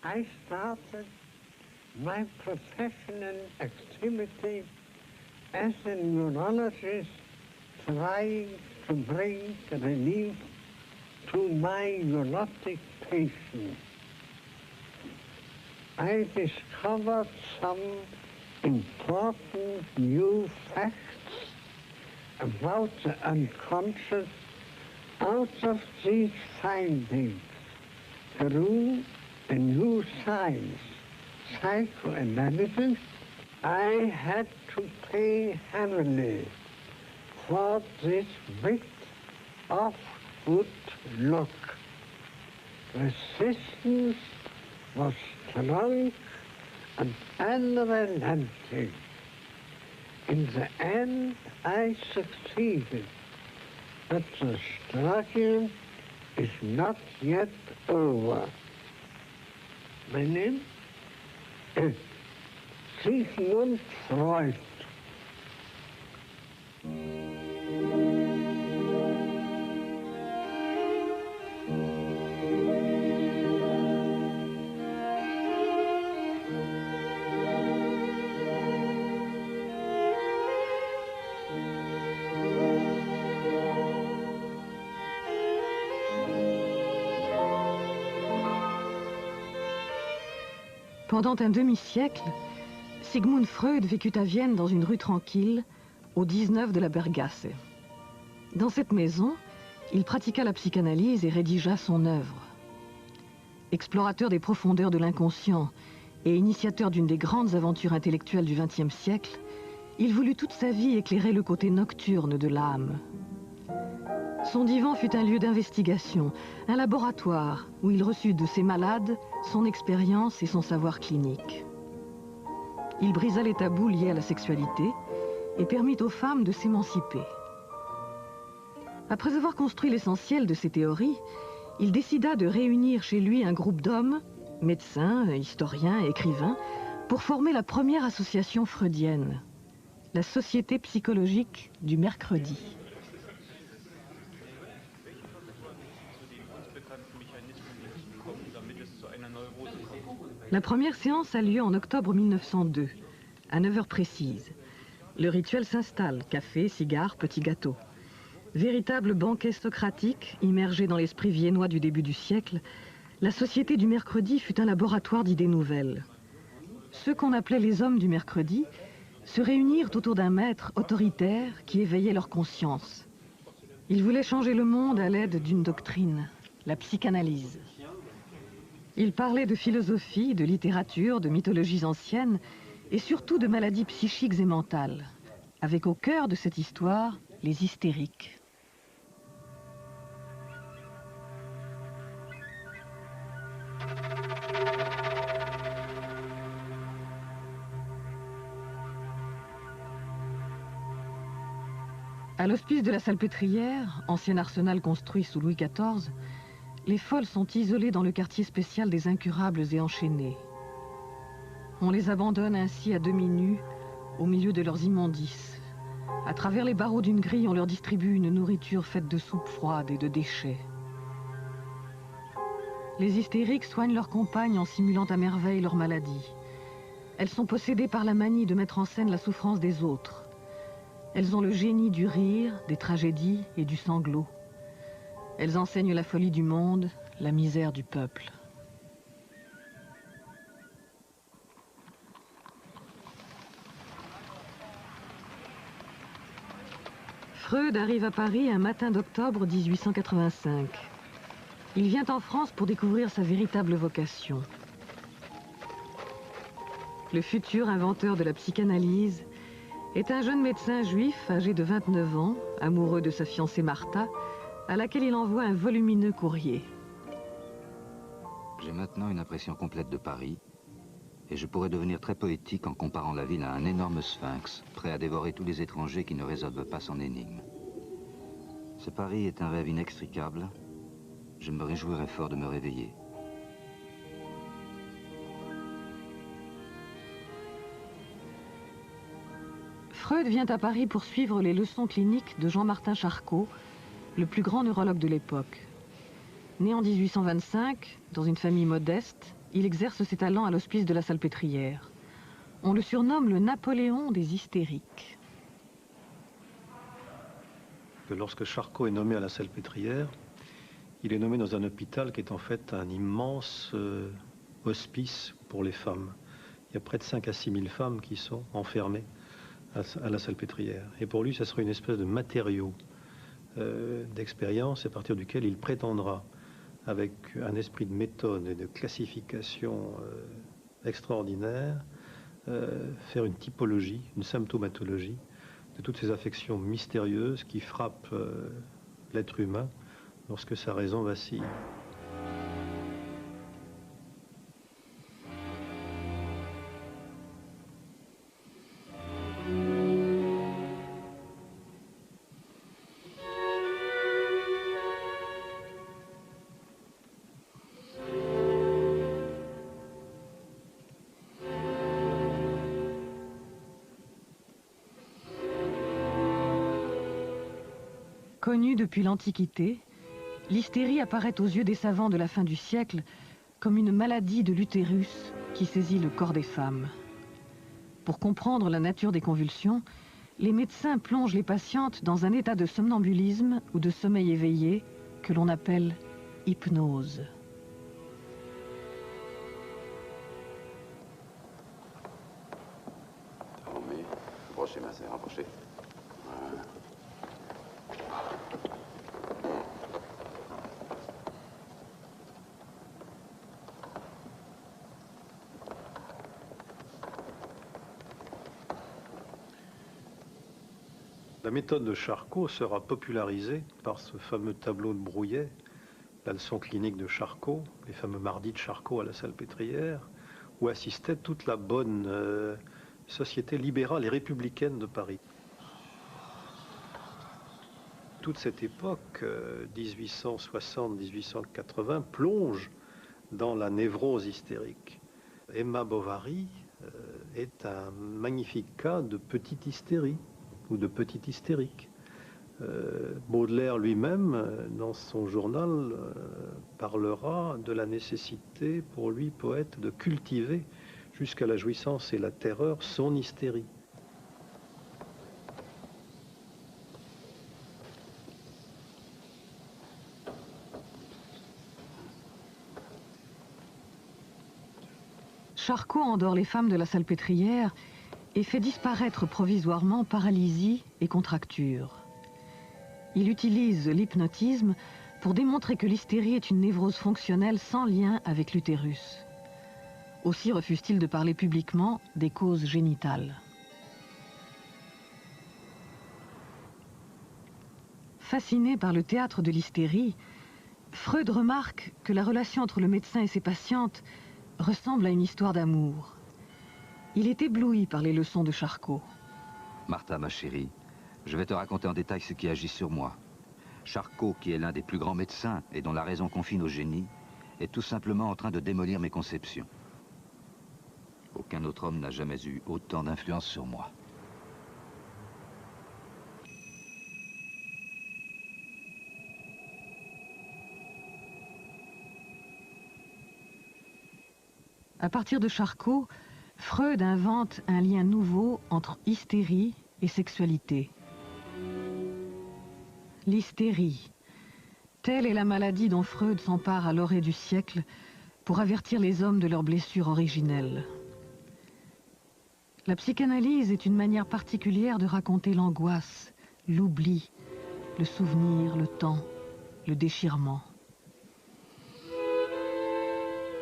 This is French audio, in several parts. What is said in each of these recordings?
I started my professional activity as a neurologist trying to bring relief to my neurotic patients. I discovered some important new facts about the unconscious. Out of these findings grew a new science, psychoanalysis. I had to pay heavily for this bit of good luck. Resistance was strong and unrelenting. In the end, I succeeded, but the struggle is not yet over. My name is Sigmund Freud. Pendant un demi-siècle, Sigmund Freud vécut à Vienne dans une rue tranquille, au 19 de la Bergasse. Dans cette maison, il pratiqua la psychanalyse et rédigea son œuvre. Explorateur des profondeurs de l'inconscient et initiateur d'une des grandes aventures intellectuelles du XXe siècle, il voulut toute sa vie éclairer le côté nocturne de l'âme. Son divan fut un lieu d'investigation, un laboratoire où il reçut de ses malades son expérience et son savoir clinique. Il brisa les tabous liés à la sexualité et permit aux femmes de s'émanciper. Après avoir construit l'essentiel de ses théories, il décida de réunir chez lui un groupe d'hommes, médecins, historiens, écrivains, pour former la première association freudienne, la Société psychologique du mercredi. La première séance a lieu en octobre 1902, à 9 heures précises. Le rituel s'installe, café, cigares, petits gâteaux. Véritable banquet socratique, immergé dans l'esprit viennois du début du siècle, la Société du mercredi fut un laboratoire d'idées nouvelles. Ceux qu'on appelait les hommes du mercredi se réunirent autour d'un maître autoritaire qui éveillait leur conscience. Ils voulaient changer le monde à l'aide d'une doctrine, la psychanalyse. Ils parlaient de philosophie, de littérature, de mythologies anciennes et surtout de maladies psychiques et mentales, avec au cœur de cette histoire les hystériques. À l'hospice de la Salpêtrière, ancien arsenal construit sous Louis XIV, les folles sont isolées dans le quartier spécial des incurables et enchaînées. On les abandonne ainsi à demi nus, au milieu de leurs immondices. À travers les barreaux d'une grille, on leur distribue une nourriture faite de soupe froide et de déchets. Les hystériques soignent leurs compagnes en simulant à merveille leur maladie. Elles sont possédées par la manie de mettre en scène la souffrance des autres. Elles ont le génie du rire, des tragédies et du sanglot. Elles enseignent la folie du monde, la misère du peuple. Freud arrive à Paris un matin d'octobre 1885. Il vient en France pour découvrir sa véritable vocation. Le futur inventeur de la psychanalyse est un jeune médecin juif âgé de 29 ans, amoureux de sa fiancée Martha, à laquelle il envoie un volumineux courrier. J'ai maintenant une impression complète de Paris, et je pourrais devenir très poétique en comparant la ville à un énorme sphinx, prêt à dévorer tous les étrangers qui ne résolvent pas son énigme. Ce Paris est un rêve inextricable. Je me réjouirais fort de me réveiller. Freud vient à Paris pour suivre les leçons cliniques de Jean-Martin Charcot, le plus grand neurologue de l'époque. Né en 1825, dans une famille modeste, Il exerce ses talents à l'hospice de la Salpêtrière. On le surnomme le Napoléon des hystériques. Lorsque Charcot est nommé à la Salpêtrière, il est nommé dans un hôpital qui est en fait un immense hospice pour les femmes. Il y a près de 5 à 6 000 femmes qui sont enfermées à la Salpêtrière. Et pour lui, ça sera une espèce de matériau d'expérience à partir duquel il prétendra, avec un esprit de méthode et de classification extraordinaire, faire une typologie, une symptomatologie de toutes ces affections mystérieuses qui frappent l'être humain lorsque sa raison vacille. Connue depuis l'Antiquité, l'hystérie apparaît aux yeux des savants de la fin du siècle comme une maladie de l'utérus qui saisit le corps des femmes. Pour comprendre la nature des convulsions, les médecins plongent les patientes dans un état de somnambulisme ou de sommeil éveillé que l'on appelle hypnose. Rapprochez, ma sœur, rapprochez. Voilà. La méthode de Charcot sera popularisée par ce fameux tableau de Brouillet, la leçon clinique de Charcot, les fameux mardis de Charcot à la Salpêtrière, où assistait toute la bonne société libérale et républicaine de Paris. Toute cette époque, 1860-1880, plonge dans la névrose hystérique. Emma Bovary est un magnifique cas de petite hystérie ou de petite hystérique. Baudelaire lui-même, dans son journal, parlera de la nécessité pour lui, poète, de cultiver jusqu'à la jouissance et la terreur son hystérie. Charcot endort les femmes de la Salpêtrière et fait disparaître provisoirement paralysie et contracture. Il utilise l'hypnotisme pour démontrer que l'hystérie est une névrose fonctionnelle sans lien avec l'utérus. Aussi refuse-t-il de parler publiquement des causes génitales. Fasciné par le théâtre de l'hystérie, Freud remarque que la relation entre le médecin et ses patientes ressemble à une histoire d'amour. Il est ébloui par les leçons de Charcot. Martha, ma chérie, je vais te raconter en détail ce qui agit sur moi. Charcot, qui est l'un des plus grands médecins et dont la raison confine au génie, est tout simplement en train de démolir mes conceptions. Aucun autre homme n'a jamais eu autant d'influence sur moi. À partir de Charcot, Freud invente un lien nouveau entre hystérie et sexualité. L'hystérie, telle est la maladie dont Freud s'empare à l'orée du siècle pour avertir les hommes de leurs blessures originelles. La psychanalyse est une manière particulière de raconter l'angoisse, l'oubli, le souvenir, le temps, le déchirement.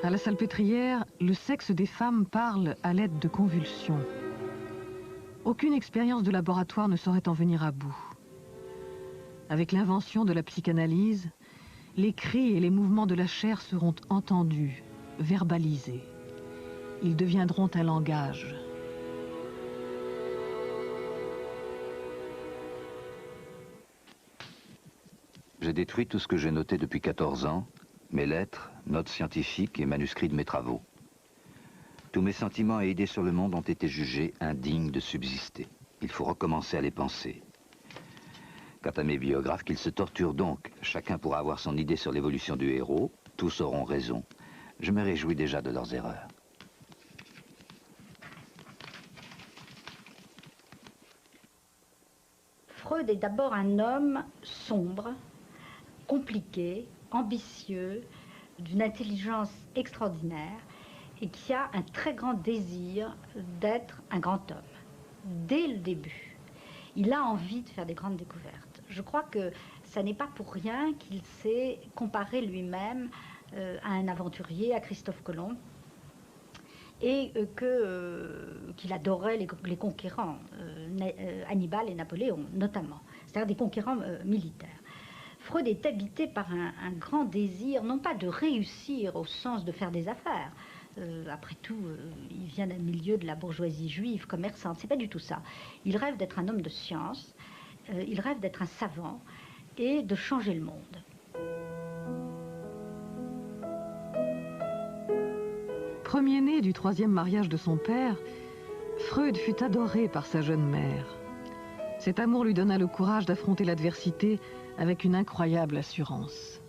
À la Salpêtrière, le sexe des femmes parle à l'aide de convulsions. Aucune expérience de laboratoire ne saurait en venir à bout. Avec l'invention de la psychanalyse, les cris et les mouvements de la chair seront entendus, verbalisés. Ils deviendront un langage. J'ai détruit tout ce que j'ai noté depuis 14 ans, mes lettres, notes scientifiques et manuscrits de mes travaux. Tous mes sentiments et idées sur le monde ont été jugés indignes de subsister. Il faut recommencer à les penser. Quant à mes biographes, qu'ils se torturent donc. Chacun pourra avoir son idée sur l'évolution du héros. Tous auront raison. Je me réjouis déjà de leurs erreurs. Freud est d'abord un homme sombre, compliqué, ambitieux, d'une intelligence extraordinaire et qui a un très grand désir d'être un grand homme. Dès le début, il a envie de faire des grandes découvertes. Je crois que ça n'est pas pour rien qu'il s'est comparé lui-même à un aventurier, à Christophe Colomb, et qu'il adorait les conquérants, Hannibal et Napoléon notamment, c'est-à-dire des conquérants militaires. Freud est habité par un grand désir, non pas de réussir au sens de faire des affaires. Après tout, il vient d'un milieu de la bourgeoisie juive, commerçante, c'est pas du tout ça. Il rêve d'être un homme de science, il rêve d'être un savant et de changer le monde. Premier-né du troisième mariage de son père, Freud fut adoré par sa jeune mère. Cet amour lui donna le courage d'affronter l'adversité avec une incroyable assurance.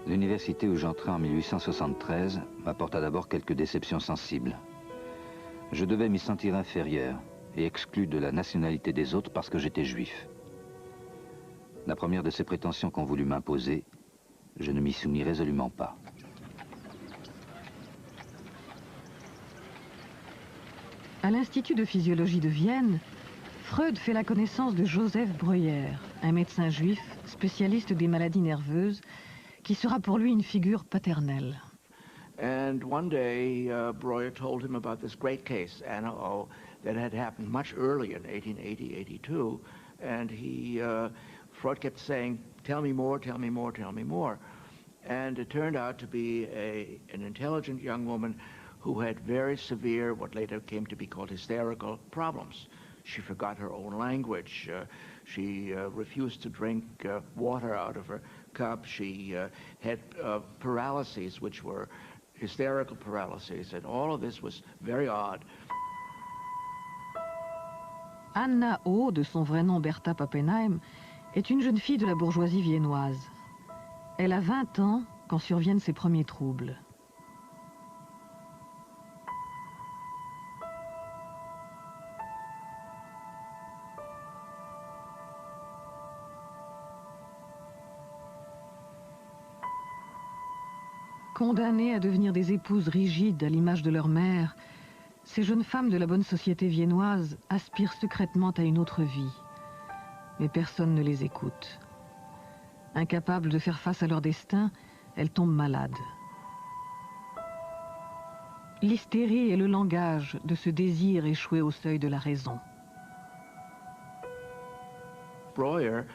L'université où j'entrai en 1873 m'apporta d'abord quelques déceptions sensibles. Je devais m'y sentir inférieur et exclu de la nationalité des autres parce que j'étais juif. La première de ces prétentions qu'on voulut m'imposer, je ne m'y soumis résolument pas. À l'Institut de physiologie de Vienne, Freud fait la connaissance de Joseph Breuer, un médecin juif spécialiste des maladies nerveuses, qui sera pour lui une figure paternelle. And one day, Breuer told him about this great case, NO, that had happened much earlier in 1880-82, and Freud kept saying, tell me more, tell me more, tell me more. And it turned out to be an intelligent young woman who had very severe, what later came to be called hysterical problems. She forgot her own language. She refused to drink water out of her cup. She had paralyses, which were hysterical paralyses, and all of this was very odd. Anna O, de son vrai nom Bertha Pappenheim, est une jeune fille de la bourgeoisie viennoise. Elle a 20 ans quand surviennent ses premiers troubles. Condamnées à devenir des épouses rigides à l'image de leur mère, ces jeunes femmes de la bonne société viennoise aspirent secrètement à une autre vie. Mais personne ne les écoute. Incapables de faire face à leur destin, elles tombent malades. L'hystérie est le langage de ce désir échoué au seuil de la raison. Breuer,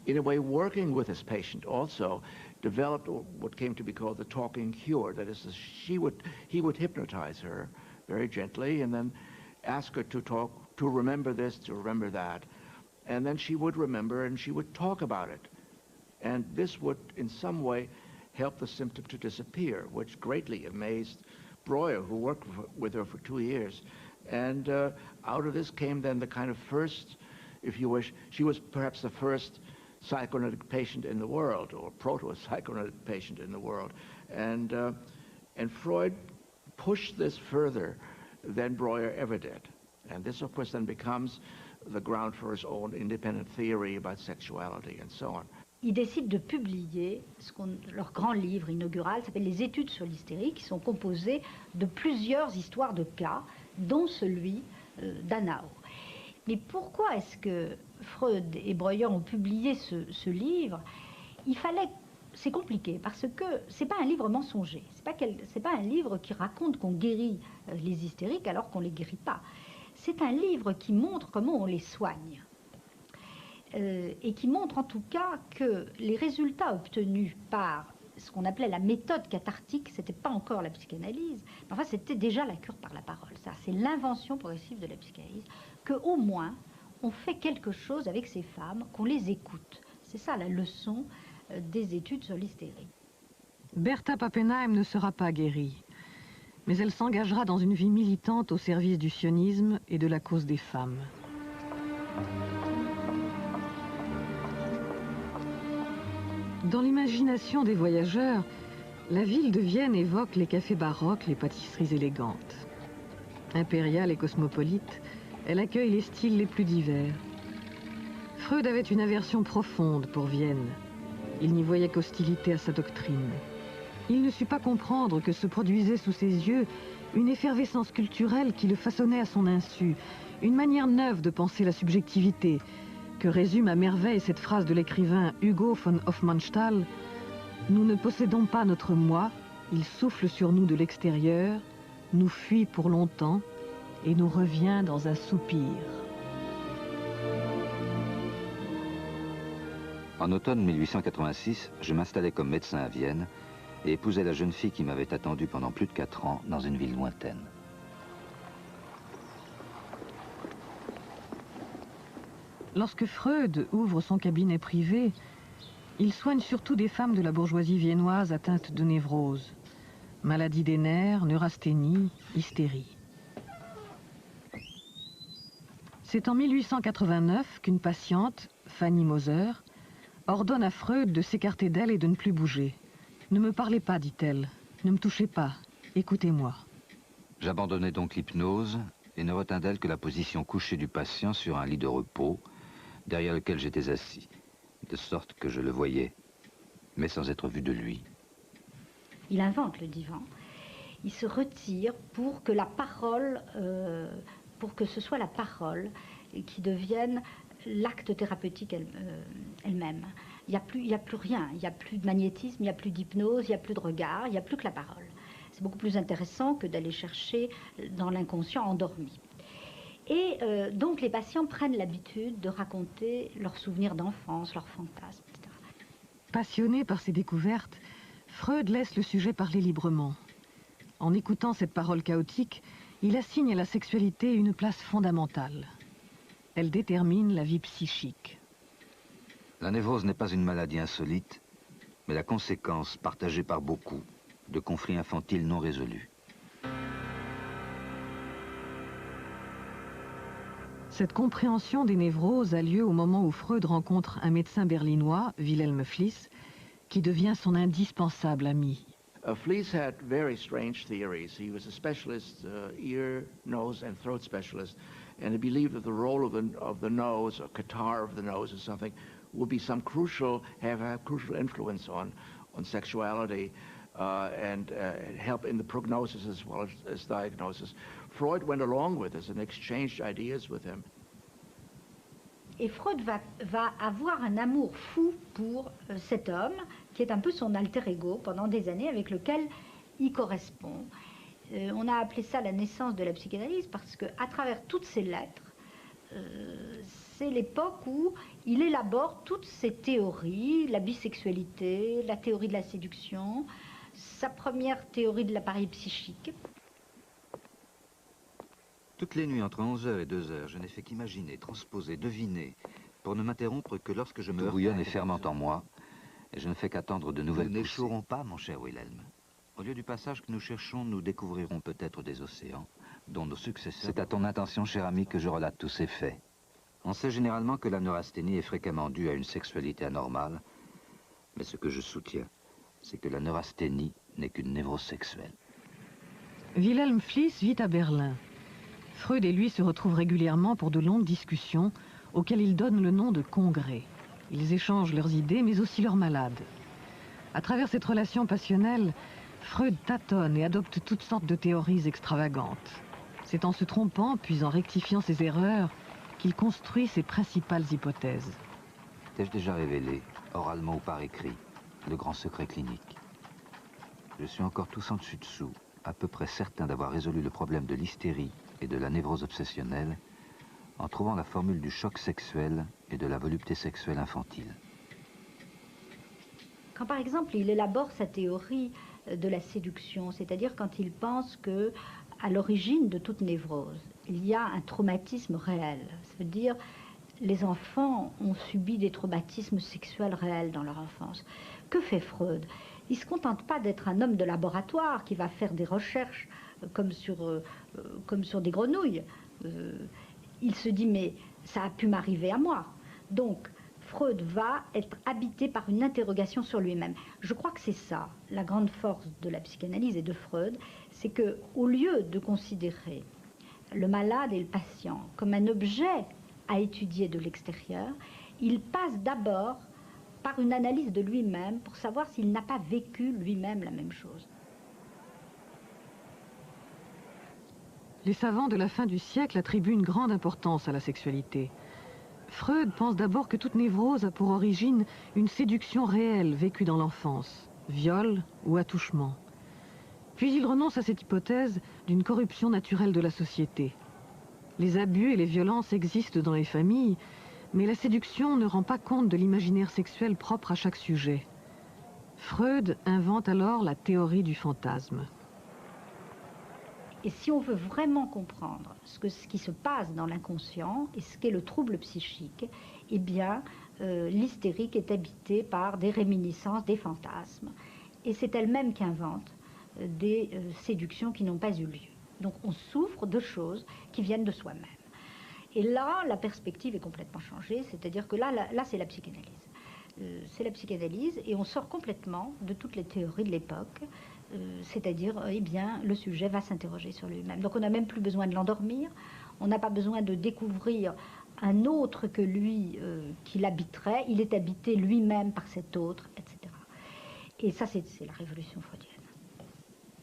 in a way working with his patient also, developed what came to be called the talking cure. That is, he would hypnotize her very gently and then ask her to talk, to remember this, to remember that. And then she would remember and she would talk about it. And this would in some way help the symptom to disappear, which greatly amazed Breuer, who worked with her for 2 years. And out of this came then the kind of first, if you wish, she was perhaps the first psychoanalytic patient in the world, or proto-psychoanalytic patient in the world. And Freud pushed this further than Breuer ever did. And this, of course, then becomes the ground for his own independent theory about sexuality and so on. Ils décident de publier leur grand livre inaugural, s'appelle Les études sur l'hystérie, qui sont composées de plusieurs histoires de cas, dont celui d'Anna O. Mais pourquoi est-ce que Freud et Breuer ont publié ce livre? C'est compliqué, parce que c'est pas un livre mensonger. C'est pas un livre qui raconte qu'on guérit les hystériques alors qu'on les guérit pas. C'est un livre qui montre comment on les soigne. Et qui montre en tout cas que les résultats obtenus par ce qu'on appelait la méthode cathartique, c'était pas encore la psychanalyse, mais enfin c'était déjà la cure par la parole. Ça, c'est l'invention progressive de la psychanalyse, qu'au moins on fait quelque chose avec ces femmes, qu'on les écoute. C'est ça la leçon des études sur l'hystérie. Bertha Pappenheim ne sera pas guérie, mais elle s'engagera dans une vie militante au service du sionisme et de la cause des femmes. Dans l'imagination des voyageurs, la ville de Vienne évoque les cafés baroques, les pâtisseries élégantes. Impériale et cosmopolite, elle accueille les styles les plus divers. Freud avait une aversion profonde pour Vienne. Il n'y voyait qu'hostilité à sa doctrine. Il ne sut pas comprendre que se produisait sous ses yeux une effervescence culturelle qui le façonnait à son insu, une manière neuve de penser la subjectivité, que résume à merveille cette phrase de l'écrivain Hugo von Hofmannsthal: « Nous ne possédons pas notre moi, il souffle sur nous de l'extérieur, nous fuit pour longtemps et nous revient dans un soupir. » En automne 1886, je m'installais comme médecin à Vienne et épousais la jeune fille qui m'avait attendu pendant plus de 4 ans dans une ville lointaine. Lorsque Freud ouvre son cabinet privé, il soigne surtout des femmes de la bourgeoisie viennoise atteintes de névrose, maladie des nerfs, neurasthénie, hystérie. C'est en 1889 qu'une patiente, Fanny Moser, ordonne à Freud de s'écarter d'elle et de ne plus bouger. « Ne me parlez pas, dit-elle, ne me touchez pas, écoutez-moi. » J'abandonnai donc l'hypnose et ne retins d'elle que la position couchée du patient sur un lit de repos, derrière lequel j'étais assis, de sorte que je le voyais, mais sans être vu de lui. Il invente le divan. Il se retire pour que la parole, pour que ce soit la parole qui devienne l'acte thérapeutique elle-même. Il n'y a plus rien, il n'y a plus de magnétisme, il n'y a plus d'hypnose, il n'y a plus de regard, il n'y a plus que la parole. C'est beaucoup plus intéressant que d'aller chercher dans l'inconscient endormi. Et donc les patients prennent l'habitude de raconter leurs souvenirs d'enfance, leurs fantasmes, etc. Passionné par ces découvertes, Freud laisse le sujet parler librement. En écoutant cette parole chaotique, il assigne à la sexualité une place fondamentale. Elle détermine la vie psychique. La névrose n'est pas une maladie insolite, mais la conséquence, partagée par beaucoup, de conflits infantiles non résolus. Cette compréhension des névroses a lieu au moment où Freud rencontre un médecin berlinois, Wilhelm Fliess, qui devient son indispensable ami. Fliess had very strange theories. He was a specialist, ear, nose, and throat specialist, and he believed that the role of the nose, or catarrh of the nose or something, would be some crucial influence on sexuality and help in the prognosis as well as diagnosis. Freud went along with this and exchanged ideas with him. Et Freud va avoir un amour fou pour cet homme, qui est un peu son alter ego pendant des années, avec lequel il correspond. On a appelé ça la naissance de la psychanalyse, parce qu'à travers toutes ces lettres, c'est l'époque où il élabore toutes ces théories, la bisexualité, la théorie de la séduction, sa première théorie de l'appareil psychique. Toutes les nuits, entre 11h et 2h, je n'ai fait qu'imaginer, transposer, deviner, pour ne m'interrompre que lorsque je me bouillonne et fermente en moi, et je ne fais qu'attendre de nouvelles poussées. Nous n'échouerons pas, mon cher Wilhelm. Au lieu du passage que nous cherchons, nous découvrirons peut-être des océans, dont nos successeurs... C'est à ton intention, cher ami, que je relate tous ces faits. On sait généralement que la neurasthénie est fréquemment due à une sexualité anormale, mais ce que je soutiens, c'est que la neurasthénie n'est qu'une névrose sexuelle. Wilhelm Fliess vit à Berlin. Freud et lui se retrouvent régulièrement pour de longues discussions auxquelles ils donnent le nom de congrès. Ils échangent leurs idées, mais aussi leurs malades. À travers cette relation passionnelle, Freud tâtonne et adopte toutes sortes de théories extravagantes. C'est en se trompant, puis en rectifiant ses erreurs, qu'il construit ses principales hypothèses. T'ai-je déjà révélé, oralement ou par écrit, le grand secret clinique? Je suis encore tous en dessus-dessous, à peu près certain d'avoir résolu le problème de l'hystérie et de la névrose obsessionnelle, en trouvant la formule du choc sexuel et de la volupté sexuelle infantile. Quand par exemple il élabore sa théorie de la séduction, c'est-à-dire quand il pense que à l'origine de toute névrose, il y a un traumatisme réel. Ça veut dire les enfants ont subi des traumatismes sexuels réels dans leur enfance. Que fait Freud? Il ne se contente pas d'être un homme de laboratoire qui va faire des recherches comme sur des grenouilles. Il se dit, mais ça a pu m'arriver à moi. Donc, Freud va être habité par une interrogation sur lui-même. Je crois que c'est ça, la grande force de la psychanalyse et de Freud, c'est que au lieu de considérer le malade et le patient comme un objet à étudier de l'extérieur, il passe d'abord par une analyse de lui-même pour savoir s'il n'a pas vécu lui-même la même chose. Les savants de la fin du siècle attribuent une grande importance à la sexualité. Freud pense d'abord que toute névrose a pour origine une séduction réelle vécue dans l'enfance, viol ou attouchement. Puis il renonce à cette hypothèse d'une corruption naturelle de la société. Les abus et les violences existent dans les familles, mais la séduction ne rend pas compte de l'imaginaire sexuel propre à chaque sujet. Freud invente alors la théorie du fantasme. Et si on veut vraiment comprendre ce qui se passe dans l'inconscient et ce qu'est le trouble psychique, eh bien, l'hystérique est habitée par des réminiscences, des fantasmes. Et c'est elle-même qui invente des séductions qui n'ont pas eu lieu. Donc on souffre de choses qui viennent de soi-même. Et là, la perspective est complètement changée, c'est-à-dire que là c'est la psychanalyse. C'est la psychanalyse et on sort complètement de toutes les théories de l'époque. C'est-à-dire, eh bien, le sujet va s'interroger sur lui-même. Donc on n'a même plus besoin de l'endormir, on n'a pas besoin de découvrir un autre que lui qui l'habiterait, il est habité lui-même par cet autre, etc. Et ça, c'est la révolution freudienne.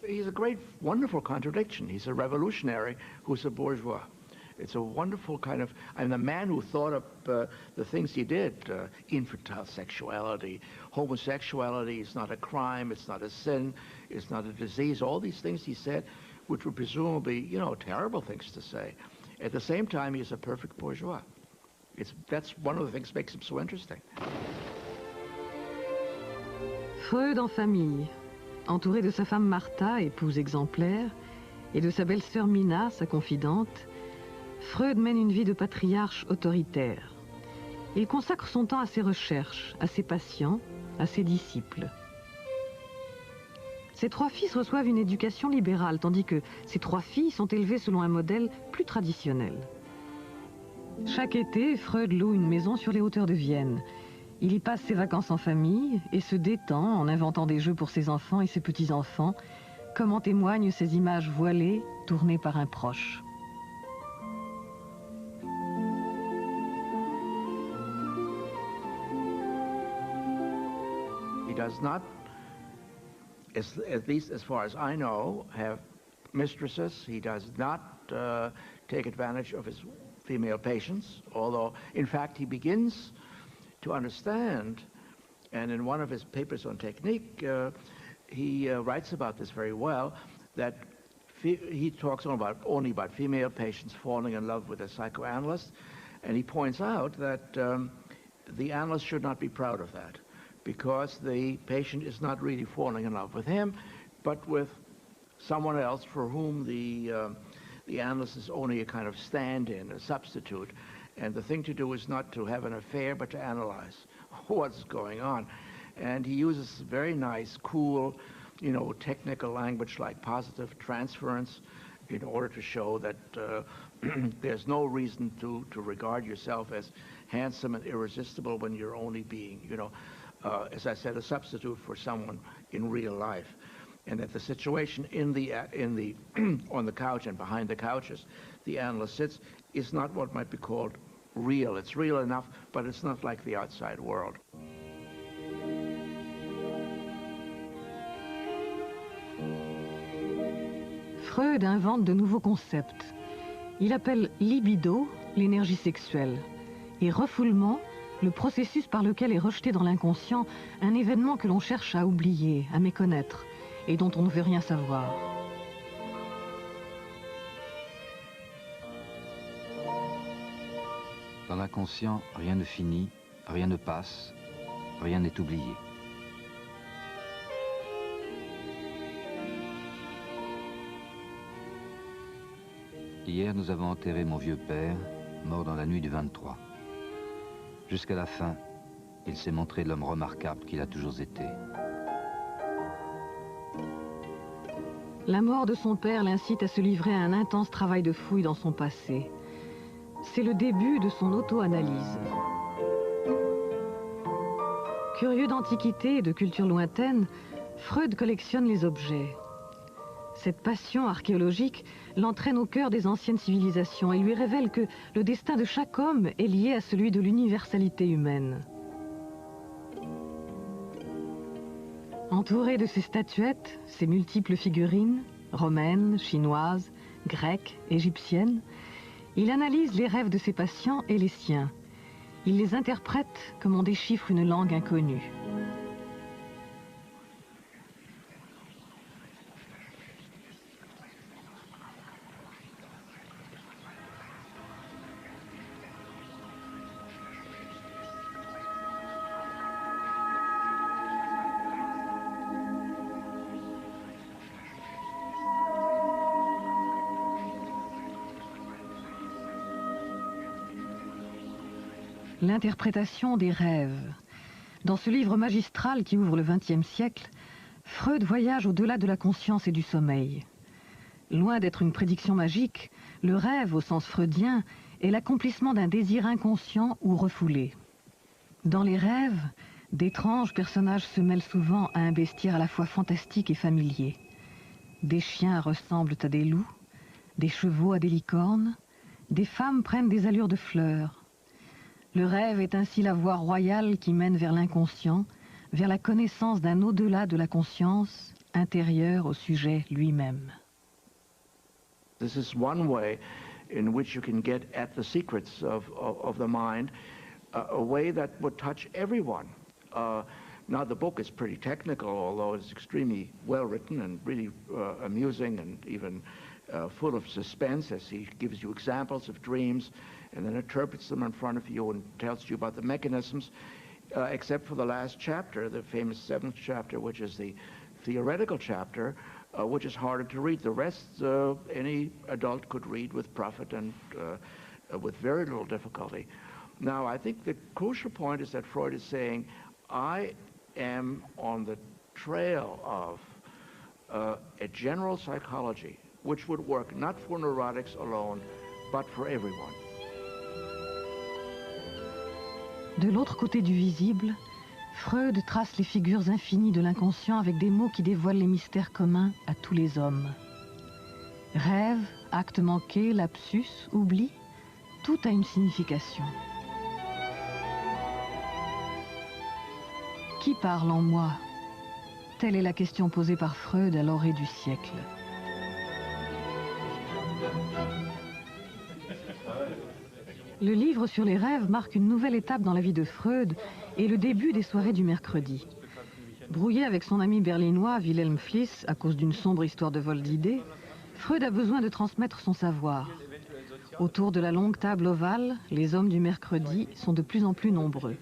He's a great, wonderful contradiction. He's a revolutionary who's a bourgeois. It's a wonderful kind of, and the man who thought up the things he did, infantile sexuality, homosexuality is not a crime, it's not a sin, it's not a disease, all these things he said, which were presumably, you know, terrible things to say. At the same time, he's a perfect bourgeois. That's one of the things that makes him so interesting. Freud en famille, entouré de sa femme Martha, épouse exemplaire, et de sa belle-sœur Mina, sa confidente, Freud mène une vie de patriarche autoritaire. Il consacre son temps à ses recherches, à ses patients, à ses disciples. Ses 3 fils reçoivent une éducation libérale, tandis que ses 3 filles sont élevées selon un modèle plus traditionnel. Chaque été, Freud loue une maison sur les hauteurs de Vienne. Il y passe ses vacances en famille et se détend en inventant des jeux pour ses enfants et ses petits-enfants, comme en témoignent ces images voilées tournées par un proche. He does not, at least as far as I know, have mistresses. He does not take advantage of his female patients, although, in fact, he begins to understand, and in one of his papers on technique, he writes about this very well, that he talks only about female patients falling in love with a psychoanalyst, and he points out that the analyst should not be proud of that, because the patient is not really falling in love with him, but with someone else for whom the analyst is only a kind of stand-in, a substitute. And the thing to do is not to have an affair, but to analyze what's going on. And he uses very nice, cool, you know, technical language like positive transference in order to show that there's no reason to regard yourself as handsome and irresistible when you're only being, you know, as I said, a substitute for someone in real life. And that the situation in the on the couch and behind the couches the analyst sits is not what might be called real. It's real enough, but it's not like the outside world. Freud invente de nouveaux concepts. Il appelle libido l'énergie sexuelle et refoulement le processus par lequel est rejeté dans l'inconscient un événement que l'on cherche à oublier, à méconnaître et dont on ne veut rien savoir. Dans l'inconscient, rien ne finit, rien ne passe, rien n'est oublié. Hier, nous avons enterré mon vieux père, mort dans la nuit du 23. Jusqu'à la fin, il s'est montré l'homme remarquable qu'il a toujours été. La mort de son père l'incite à se livrer à un intense travail de fouille dans son passé. C'est le début de son auto-analyse. Curieux d'antiquité et de culture lointaine, Freud collectionne les objets. Cette passion archéologique l'entraîne au cœur des anciennes civilisations et lui révèle que le destin de chaque homme est lié à celui de l'universalité humaine. Entouré de ses statuettes, ses multiples figurines, romaines, chinoises, grecques, égyptiennes, il analyse les rêves de ses patients et les siens. Il les interprète comme on déchiffre une langue inconnue. L'interprétation des rêves. Dans ce livre magistral qui ouvre le XXe siècle, Freud voyage au-delà de la conscience et du sommeil. Loin d'être une prédiction magique, le rêve, au sens freudien, est l'accomplissement d'un désir inconscient ou refoulé. Dans les rêves, d'étranges personnages se mêlent souvent à un bestiaire à la fois fantastique et familier. Des chiens ressemblent à des loups, des chevaux à des licornes, des femmes prennent des allures de fleurs. Le rêve est ainsi la voie royale qui mène vers l'inconscient, vers la connaissance d'un au-delà de la conscience, intérieur au sujet lui-même. This is one way in which you can get at the secrets of the mind, a way that would touch everyone. Now the book is pretty technical, although it's extremely well written and really amusing and even full of suspense, as he gives you examples of dreams and then interprets them in front of you and tells you about the mechanisms, except for the last chapter, the famous 7th chapter, which is the theoretical chapter, which is harder to read. The rest, any adult could read with profit and with very little difficulty. Now, I think the crucial point is that Freud is saying, I am on the trail of a general psychology which would work not for neurotics alone, but for everyone. De l'autre côté du visible, Freud trace les figures infinies de l'inconscient avec des mots qui dévoilent les mystères communs à tous les hommes. Rêve, acte manqué, lapsus, oubli, tout a une signification. Qui parle en moi? Telle est la question posée par Freud à l'orée du siècle. Le livre sur les rêves marque une nouvelle étape dans la vie de Freud et le début des soirées du mercredi. Brouillé avec son ami berlinois Wilhelm Fliess à cause d'une sombre histoire de vol d'idées, Freud a besoin de transmettre son savoir. Autour de la longue table ovale, les hommes du mercredi sont de plus en plus nombreux.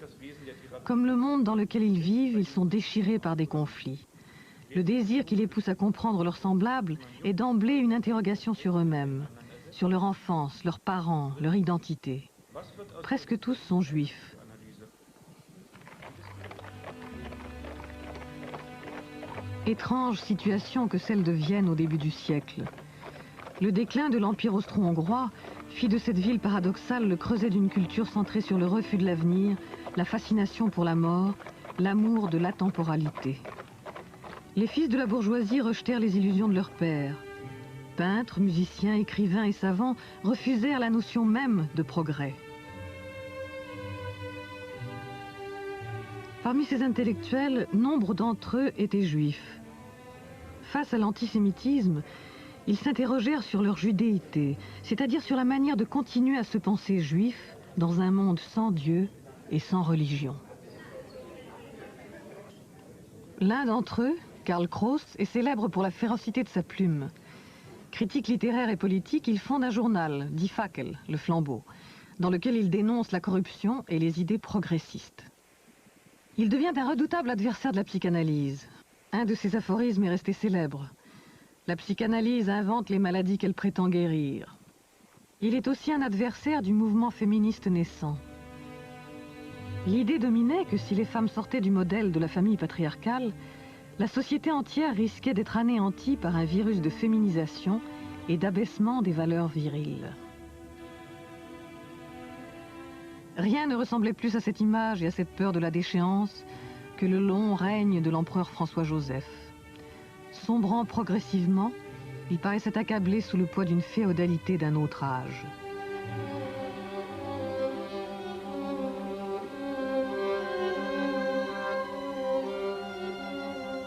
Comme le monde dans lequel ils vivent, ils sont déchirés par des conflits. Le désir qui les pousse à comprendre leurs semblables est d'emblée une interrogation sur eux-mêmes, sur leur enfance, leurs parents, leur identité. Presque tous sont juifs. Étrange situation que celle de Vienne au début du siècle. Le déclin de l'Empire austro-hongrois fit de cette ville paradoxale le creuset d'une culture centrée sur le refus de l'avenir, la fascination pour la mort, l'amour de l'atemporalité. Les fils de la bourgeoisie rejetèrent les illusions de leur père. Peintres, musiciens, écrivains et savants refusèrent la notion même de progrès. Parmi ces intellectuels, nombre d'entre eux étaient juifs. Face à l'antisémitisme, ils s'interrogèrent sur leur judéité, c'est-à-dire sur la manière de continuer à se penser juif dans un monde sans Dieu et sans religion. L'un d'entre eux, Karl Kraus, est célèbre pour la férocité de sa plume. Critique littéraire et politique, il fonde un journal, Die Fackel, le flambeau, dans lequel il dénonce la corruption et les idées progressistes. Il devient un redoutable adversaire de la psychanalyse. Un de ses aphorismes est resté célèbre. La psychanalyse invente les maladies qu'elle prétend guérir. Il est aussi un adversaire du mouvement féministe naissant. L'idée dominait que si les femmes sortaient du modèle de la famille patriarcale, la société entière risquait d'être anéantie par un virus de féminisation et d'abaissement des valeurs viriles. Rien ne ressemblait plus à cette image et à cette peur de la déchéance que le long règne de l'empereur François-Joseph. Sombrant progressivement, il paraissait accablé sous le poids d'une féodalité d'un autre âge.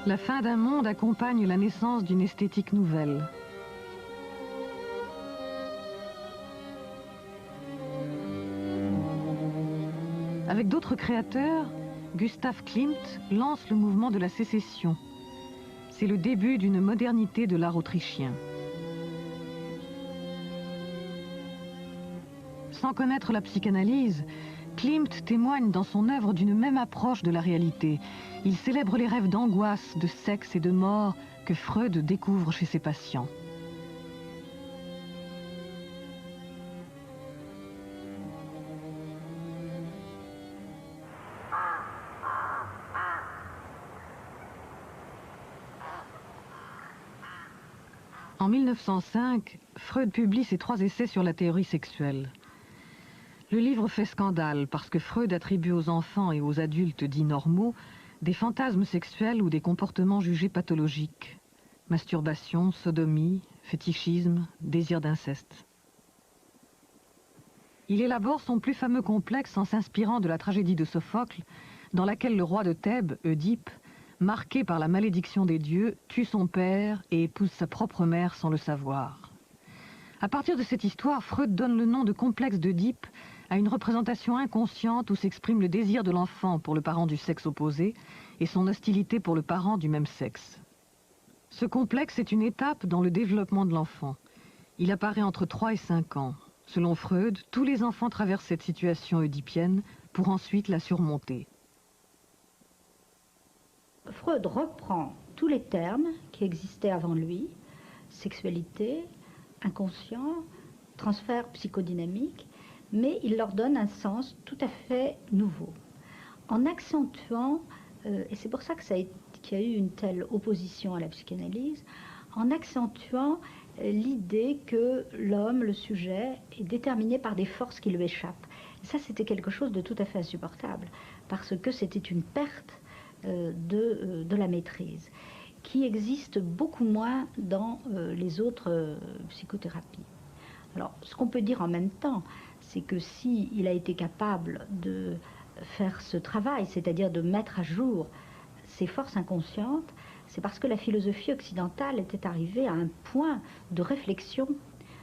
La fin d'un monde accompagne la naissance d'une esthétique nouvelle. Avec d'autres créateurs, Gustav Klimt lance le mouvement de la sécession. C'est le début d'une modernité de l'art autrichien. Sans connaître la psychanalyse, Klimt témoigne dans son œuvre d'une même approche de la réalité. Il célèbre les rêves d'angoisse, de sexe et de mort que Freud découvre chez ses patients. En 1905, Freud publie ses 3 essais sur la théorie sexuelle. Le livre fait scandale parce que Freud attribue aux enfants et aux adultes dits normaux des fantasmes sexuels ou des comportements jugés pathologiques. Masturbation, sodomie, fétichisme, désir d'inceste. Il élabore son plus fameux complexe en s'inspirant de la tragédie de Sophocle, dans laquelle le roi de Thèbes, Oedipe, marqué par la malédiction des dieux, tue son père et épouse sa propre mère sans le savoir. À partir de cette histoire, Freud donne le nom de complexe d'Oedipe à une représentation inconsciente où s'exprime le désir de l'enfant pour le parent du sexe opposé et son hostilité pour le parent du même sexe. Ce complexe est une étape dans le développement de l'enfant. Il apparaît entre 3 et 5 ans. Selon Freud, tous les enfants traversent cette situation oedipienne pour ensuite la surmonter. Freud reprend tous les termes qui existaient avant lui, sexualité, inconscient, transfert psychodynamique, mais il leur donne un sens tout à fait nouveau, en accentuant, et c'est pour ça qu'il y a eu une telle opposition à la psychanalyse, en accentuant l'idée que l'homme, le sujet, est déterminé par des forces qui lui échappent. Et ça, c'était quelque chose de tout à fait insupportable, parce que c'était une perte de la maîtrise, qui existe beaucoup moins dans les autres psychothérapies. Alors, ce qu'on peut dire en même temps, c'est que s'il a été capable de faire ce travail, c'est-à-dire de mettre à jour ses forces inconscientes, c'est parce que la philosophie occidentale était arrivée à un point de réflexion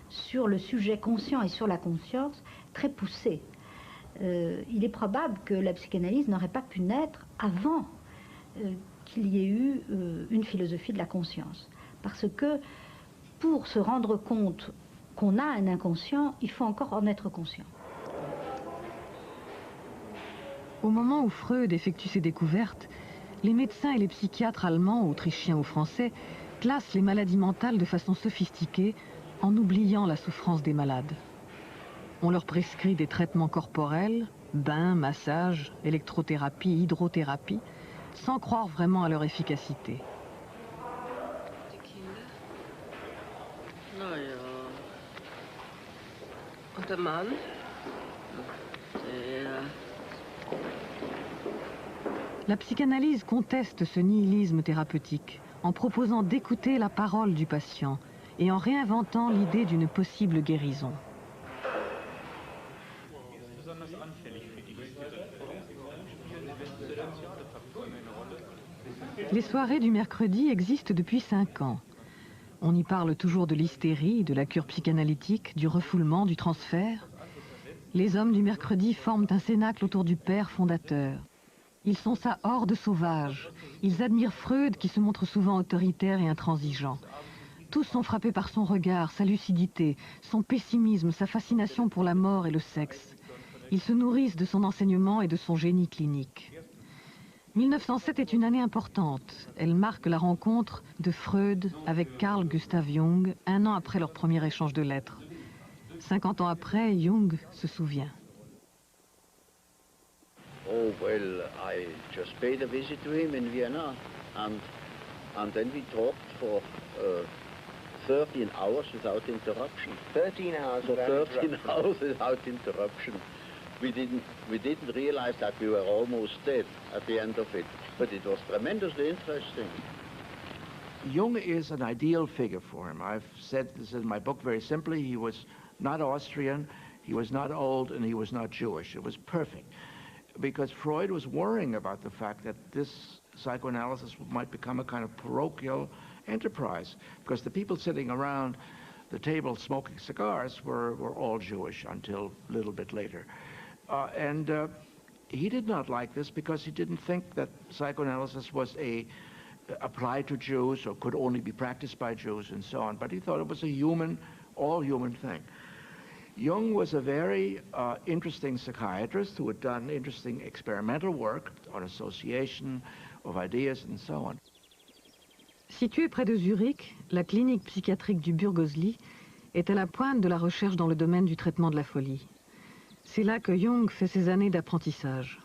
sur le sujet conscient et sur la conscience très poussé. Il est probable que la psychanalyse n'aurait pas pu naître avant qu'il y ait eu une philosophie de la conscience. Parce que pour se rendre compte qu'on a un inconscient, il faut encore en être conscient. Au moment où Freud effectue ses découvertes, les médecins et les psychiatres allemands, autrichiens ou français classent les maladies mentales de façon sophistiquée en oubliant la souffrance des malades. On leur prescrit des traitements corporels, bains, massages, électrothérapie, hydrothérapie, sans croire vraiment à leur efficacité. Und der Mann? La psychanalyse conteste ce nihilisme thérapeutique en proposant d'écouter la parole du patient et en réinventant l'idée d'une possible guérison. Les soirées du mercredi existent depuis 5 ans. On y parle toujours de l'hystérie, de la cure psychanalytique, du refoulement, du transfert. Les hommes du mercredi forment un cénacle autour du père fondateur. Ils sont sa horde sauvage. Ils admirent Freud qui se montre souvent autoritaire et intransigeant. Tous sont frappés par son regard, sa lucidité, son pessimisme, sa fascination pour la mort et le sexe. Ils se nourrissent de son enseignement et de son génie clinique. 1907 est une année importante. Elle marque la rencontre de Freud avec Carl Gustav Jung, 1 an après leur premier échange de lettres. 50 ans après, Jung se souvient. Oh, well, I just paid a visit to him in Vienna, and then we talked for 13 hours without interruption. 13 hours For 13 hours without interruption. we didn't realize that we were almost dead at the end of it, but it was tremendously interesting. Jung is an ideal figure for him. I've said this in my book very simply. He was not Austrian, he was not old, and he was not Jewish. It was perfect. Because Freud was worrying about the fact that this psychoanalysis might become a kind of parochial enterprise, because the people sitting around the table smoking cigars were all Jewish until a little bit later. He did not like this because he didn't think that psychoanalysis was applied to Jews or could only be practiced by Jews and so on, but he thought it was a human, all human thing. Jung was a very interesting psychiatrist who had done interesting experimental work on association of ideas and so on. Située près de Zurich, la clinique psychiatrique du Bürgosli est à la pointe de la recherche dans le domaine du traitement de la folie. C'est là que Jung fait ses années d'apprentissage.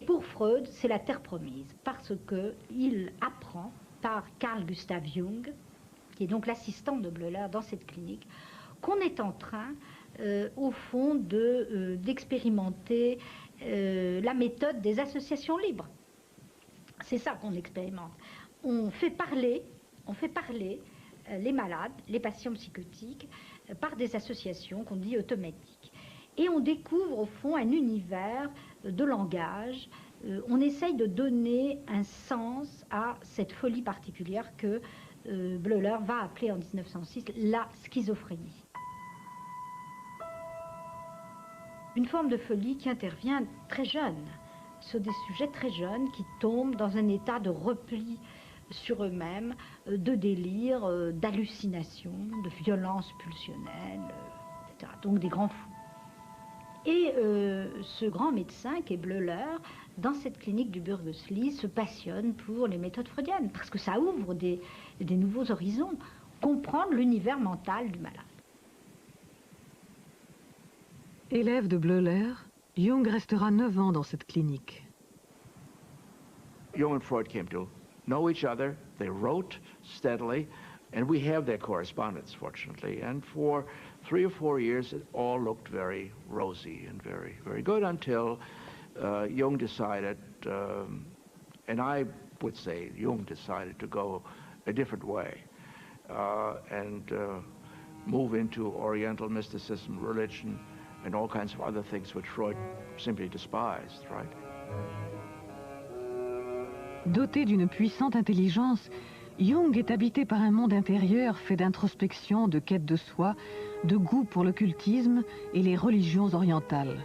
Pour Freud, c'est la terre promise, parce qu'il apprend par Carl Gustav Jung, qui est donc l'assistant de Bleuler dans cette clinique, qu'on est en train, au fond, d'expérimenter la méthode des associations libres. C'est ça qu'on expérimente. On fait parler les malades, les patients psychotiques, par des associations qu'on dit automatiques. Et on découvre au fond un univers de langage. On essaye de donner un sens à cette folie particulière que Bleuler va appeler en 1906 la schizophrénie. Une forme de folie qui intervient très jeune, sur des sujets très jeunes qui tombent dans un état de repli sur eux-mêmes, de délire, d'hallucination, de violence pulsionnelle, etc. Donc des grands fous. Et ce grand médecin qui est Bleuler, dans cette clinique du Bürgosli, se passionne pour les méthodes freudiennes, parce que ça ouvre des nouveaux horizons, comprendre l'univers mental du malade. Élève de Bleuler, Jung restera 9 ans dans cette clinique. Jung and Freud came to know each other. They wrote steadily, and we have their correspondence, fortunately. And for 3 or 4 years, it all looked very rosy and very, very good until Jung decided, and I would say Jung decided to go a different way and move into Oriental mysticism, religion, and all kinds of other things which Freud simply despised, right? Doté d'une puissante intelligence, Jung est habité par un monde intérieur fait d'introspection, de quête de soi, de goût pour l'occultisme et les religions orientales.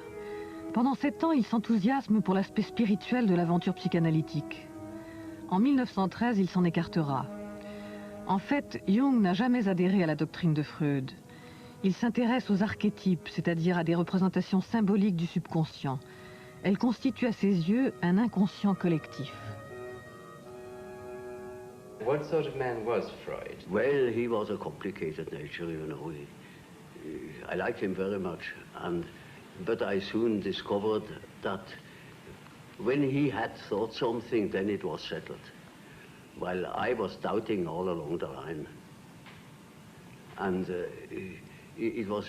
Pendant 7 ans, il s'enthousiasme pour l'aspect spirituel de l'aventure psychanalytique. En 1913, il s'en écartera. En fait, Jung n'a jamais adhéré à la doctrine de Freud. Il s'intéresse aux archétypes, c'est-à-dire à des représentations symboliques du subconscient. Elles constituent à ses yeux un inconscient collectif. What sort of man was Freud? Well, he was a complicated nature, you know. I liked him very much, but I soon discovered that when he had thought something, then it was settled, while I was doubting all along the line. And it was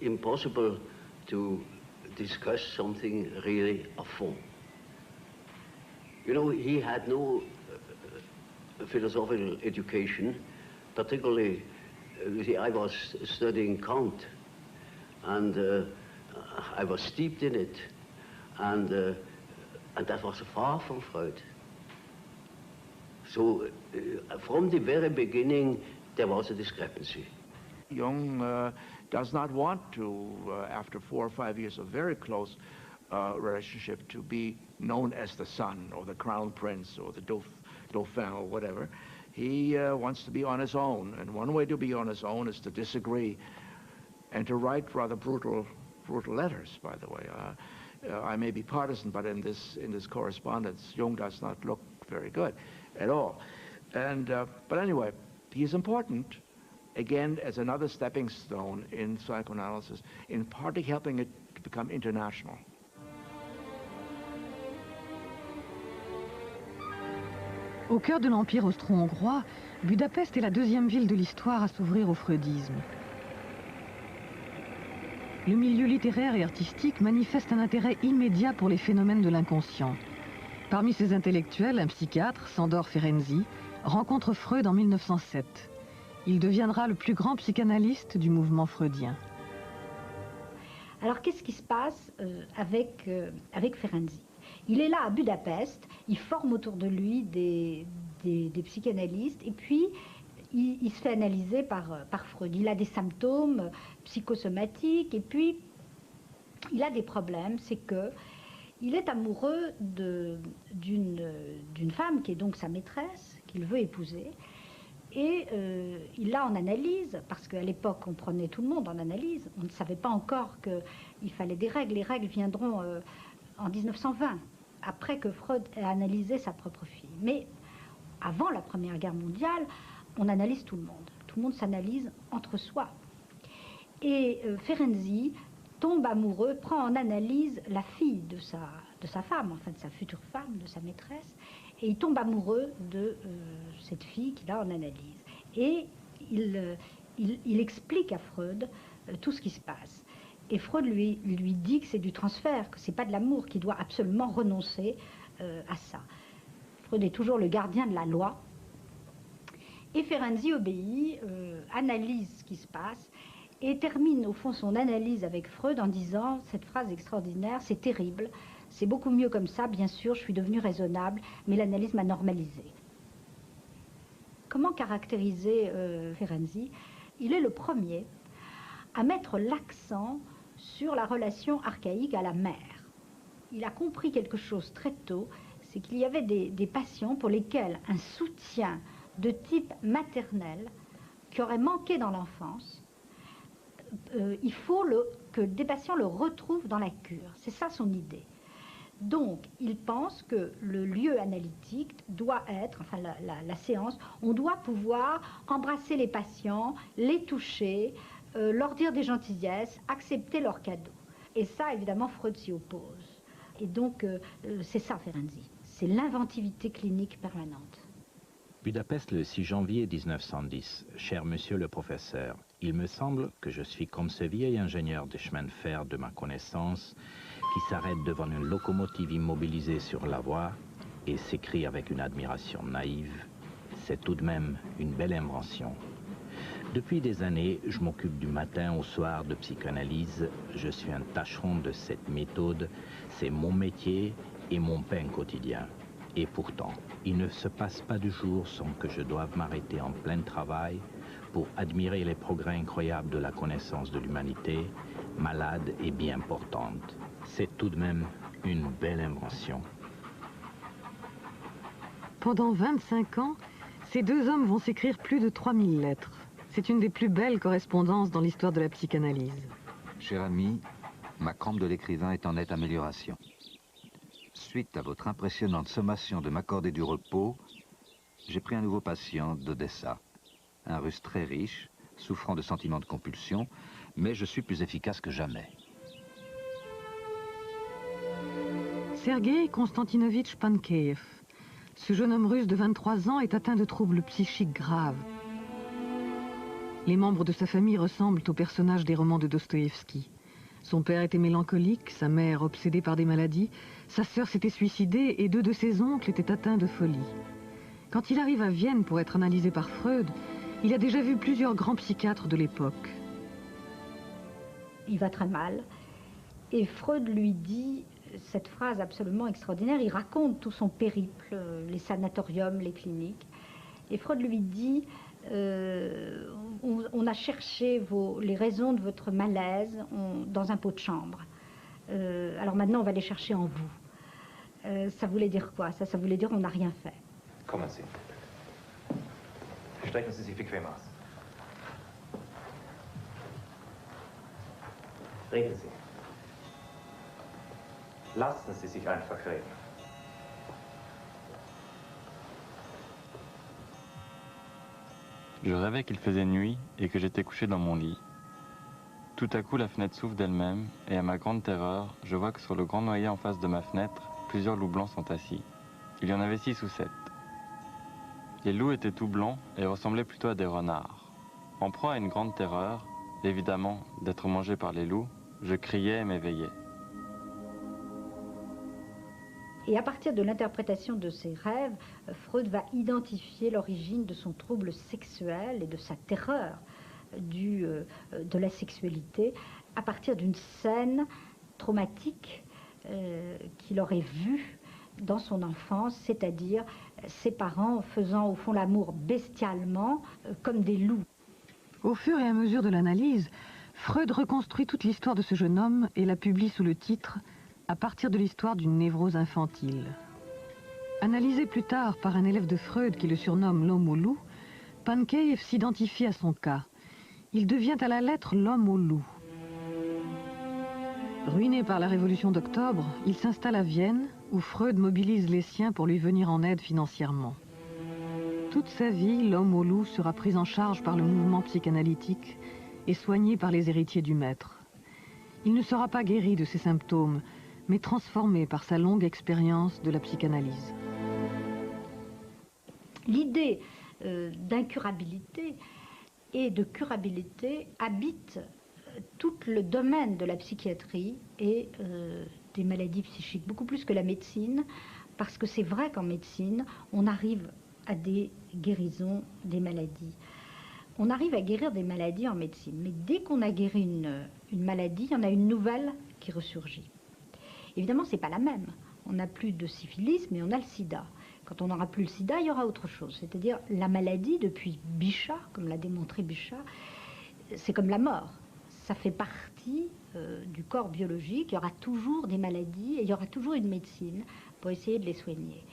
impossible to discuss something really a fond. You know, he had no philosophical education, particularly, I was studying Kant, and I was steeped in it, and that was far from Freud. So, from the very beginning, there was a discrepancy. Jung does not want to, after 4 or 5 years of very close relationship, to be known as the son or the crown prince or the Dauphin or whatever. He wants to be on his own, and one way to be on his own is to disagree and to write rather brutal letters, by the way. I may be partisan, but in this correspondence, Jung does not look very good at all. And but anyway, he is important, again, as another stepping stone in psychoanalysis, in partly helping it to become international. Au cœur de l'Empire austro-hongrois, Budapest est la 2e ville de l'histoire à s'ouvrir au freudisme. le milieu littéraire et artistique manifeste un intérêt immédiat pour les phénomènes de l'inconscient. Parmi ces intellectuels, un psychiatre, Sándor Ferenczi, rencontre Freud en 1907. Il deviendra le plus grand psychanalyste du mouvement freudien. Alors qu'est-ce qui se passe avec Ferenczi? Il est là à Budapest, il forme autour de lui des psychanalystes, et puis il se fait analyser par Freud. Il a des symptômes psychosomatiques, et puis il a des problèmes. C'est que il est amoureux d'une femme qui est donc sa maîtresse, qu'il veut épouser, et il l'a en analyse, parce qu'à l'époque on prenait tout le monde en analyse. On ne savait pas encore qu'il fallait des règles. Les règles viendront en 1920, après que Freud ait analysé sa propre fille. Mais avant la Première Guerre mondiale, on analyse tout le monde. Tout le monde s'analyse entre soi. Et Ferenczi tombe amoureux, prend en analyse la fille de sa femme, enfin de sa future femme, de sa maîtresse, et il tombe amoureux de cette fille qu'il a en analyse. Et il explique à Freud tout ce qui se passe. Et Freud lui dit que c'est du transfert, que c'est pas de l'amour, qu'il doit absolument renoncer à ça. Freud est toujours le gardien de la loi. Et Ferenczi obéit, analyse ce qui se passe, et termine au fond son analyse avec Freud en disant cette phrase extraordinaire: c'est terrible, c'est beaucoup mieux comme ça, bien sûr, je suis devenu raisonnable, mais l'analyse m'a normalisé. Comment caractériser Ferenczi? Il est le premier à mettre l'accent sur la relation archaïque à la mère. Il a compris quelque chose très tôt, c'est qu'il y avait des patients pour lesquels un soutien de type maternel qui aurait manqué dans l'enfance, il faut que des patients le retrouvent dans la cure. C'est ça son idée. Donc, il pense que le lieu analytique doit être, enfin la séance, on doit pouvoir embrasser les patients, les toucher, leur dire des gentillesses, accepter leurs cadeaux. Et ça, évidemment, Freud s'y oppose. Et donc, c'est ça, Ferenczi. C'est l'inventivité clinique permanente. Budapest, le 6 janvier 1910. Cher monsieur le professeur, il me semble que je suis comme ce vieil ingénieur des chemins de fer de ma connaissance qui s'arrête devant une locomotive immobilisée sur la voie et s'écrie avec une admiration naïve: c'est tout de même une belle invention. Depuis des années, je m'occupe du matin au soir de psychanalyse. Je suis un tâcheron de cette méthode. C'est mon métier et mon pain quotidien. Et pourtant, il ne se passe pas de jour sans que je doive m'arrêter en plein travail pour admirer les progrès incroyables de la connaissance de l'humanité, malade et bien portante. C'est tout de même une belle invention. Pendant 25 ans, ces deux hommes vont s'écrire plus de 3000 lettres. C'est une des plus belles correspondances dans l'histoire de la psychanalyse. Cher ami, ma crampe de l'écrivain est en nette amélioration. Suite à votre impressionnante sommation de m'accorder du repos, j'ai pris un nouveau patient d'Odessa. Un Russe très riche, souffrant de sentiments de compulsion, mais je suis plus efficace que jamais. Sergei Konstantinovitch Pankeev. Ce jeune homme russe de 23 ans est atteint de troubles psychiques graves. Les membres de sa famille ressemblent aux personnages des romans de Dostoïevski. Son père était mélancolique, sa mère obsédée par des maladies, sa sœur s'était suicidée et deux de ses oncles étaient atteints de folie. Quand il arrive à Vienne pour être analysé par Freud, il a déjà vu plusieurs grands psychiatres de l'époque. Il va très mal et Freud lui dit cette phrase absolument extraordinaire. Il raconte tout son périple, les sanatoriums, les cliniques, et Freud lui dit on a cherché les raisons de votre malaise dans un pot de chambre. Alors maintenant, on va les chercher en vous. Ça voulait dire quoi? Ça voulait dire on n'a rien fait. Kommen Sie. Strecken Sie sich bequem aus. Reden Sie. Lassen Sie sich einfach reden. Je rêvais qu'il faisait nuit et que j'étais couché dans mon lit. Tout à coup, la fenêtre s'ouvre d'elle-même et à ma grande terreur, je vois que sur le grand noyer en face de ma fenêtre, plusieurs loups blancs sont assis. Il y en avait 6 ou 7. Les loups étaient tout blancs et ressemblaient plutôt à des renards. En proie à une grande terreur, évidemment d'être mangé par les loups, Je criais et m'éveillais. Et à partir de l'interprétation de ces rêves, Freud va identifier l'origine de son trouble sexuel et de sa terreur de la sexualité à partir d'une scène traumatique qu'il aurait vue dans son enfance, c'est-à-dire ses parents faisant au fond l'amour bestialement comme des loups. Au fur et à mesure de l'analyse, Freud reconstruit toute l'histoire de ce jeune homme et la publie sous le titre « À partir de l'histoire d'une névrose infantile ». Analysé plus tard par un élève de Freud qui le surnomme l'homme au loup, Pankeïev s'identifie à son cas. Il devient à la lettre l'homme au loup. Ruiné par la Révolution d'Octobre, il s'installe à Vienne, où Freud mobilise les siens pour lui venir en aide financièrement. Toute sa vie, l'homme au loup sera pris en charge par le mouvement psychanalytique et soigné par les héritiers du maître. Il ne sera pas guéri de ses symptômes, mais transformé par sa longue expérience de la psychanalyse. L'idée d'incurabilité et de curabilité habite tout le domaine de la psychiatrie et des maladies psychiques, beaucoup plus que la médecine, parce que c'est vrai qu'en médecine, on arrive à des guérisons des maladies. On arrive à guérir des maladies en médecine, mais dès qu'on a guéri une maladie, il y en a une nouvelle qui ressurgit. Évidemment, ce n'est pas la même. On n'a plus de syphilis, mais on a le sida. Quand on n'aura plus le sida, il y aura autre chose. C'est-à-dire, la maladie, depuis Bichat, comme l'a démontré Bichat, c'est comme la mort. Ça fait partie du corps biologique. Il y aura toujours des maladies et il y aura toujours une médecine pour essayer de les soigner.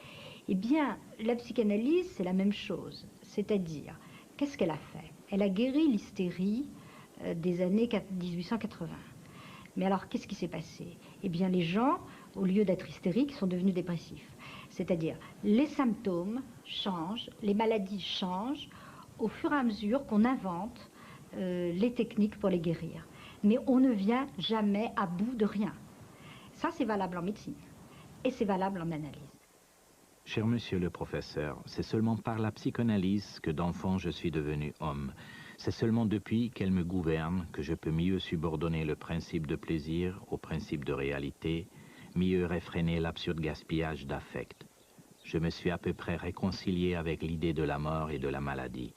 Eh bien, la psychanalyse, c'est la même chose. C'est-à-dire, qu'est-ce qu'elle a fait? Elle a guéri l'hystérie des années 1880. Mais alors, qu'est-ce qui s'est passé? Eh bien, les gens, au lieu d'être hystériques, sont devenus dépressifs. C'est-à-dire, les symptômes changent, les maladies changent au fur et à mesure qu'on invente les techniques pour les guérir. Mais on ne vient jamais à bout de rien. Ça, c'est valable en médecine et c'est valable en analyse. Cher monsieur le professeur, c'est seulement par la psychanalyse que d'enfant je suis devenu homme. C'est seulement depuis qu'elle me gouverne que je peux mieux subordonner le principe de plaisir au principe de réalité, mieux réfréner l'absurde gaspillage d'affect. Je me suis à peu près réconcilié avec l'idée de la mort et de la maladie.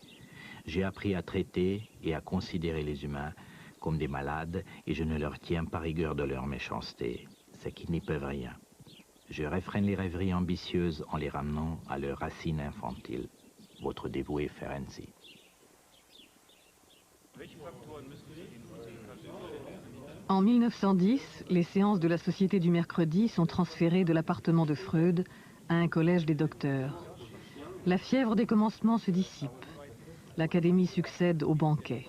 J'ai appris à traiter et à considérer les humains comme des malades et je ne leur tiens pas rigueur de leur méchanceté, c'est qu'ils n'y peuvent rien. Je réfrène les rêveries ambitieuses en les ramenant à leurs racines infantiles. Votre dévoué Ferenczi. En 1910, les séances de la Société du mercredi sont transférées de l'appartement de Freud à un collège des docteurs. La fièvre des commencements se dissipe. L'académie succède au banquet.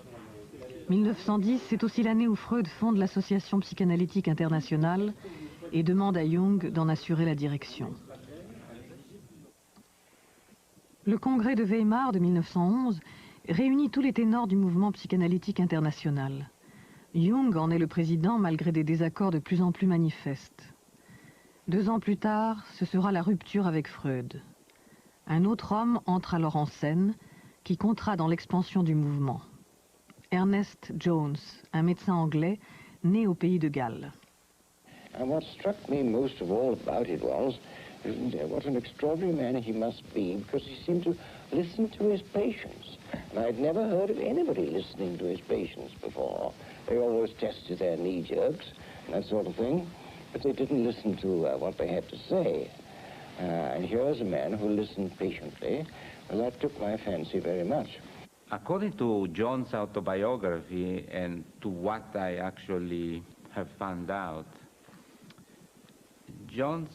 1910, c'est aussi l'année où Freud fonde l'Association psychanalytique internationale et demande à Jung d'en assurer la direction. Le congrès de Weimar de 1911 réunit tous les ténors du mouvement psychanalytique international. Jung en est le président malgré des désaccords de plus en plus manifestes. 2 ans plus tard, ce sera la rupture avec Freud. Un autre homme entre alors en scène qui comptera dans l'expansion du mouvement. Ernest Jones, un médecin anglais né au pays de Galles. And what struck me most of all about it was what an extraordinary man he must be, because he seemed to listen to his patients. And I'd never heard of anybody listening to his patients before. They always tested their knee jerks, that sort of thing, but they didn't listen to what they had to say. And here's a man who listened patiently. Well, that took my fancy very much. According to John's autobiography and to what I actually have found out, John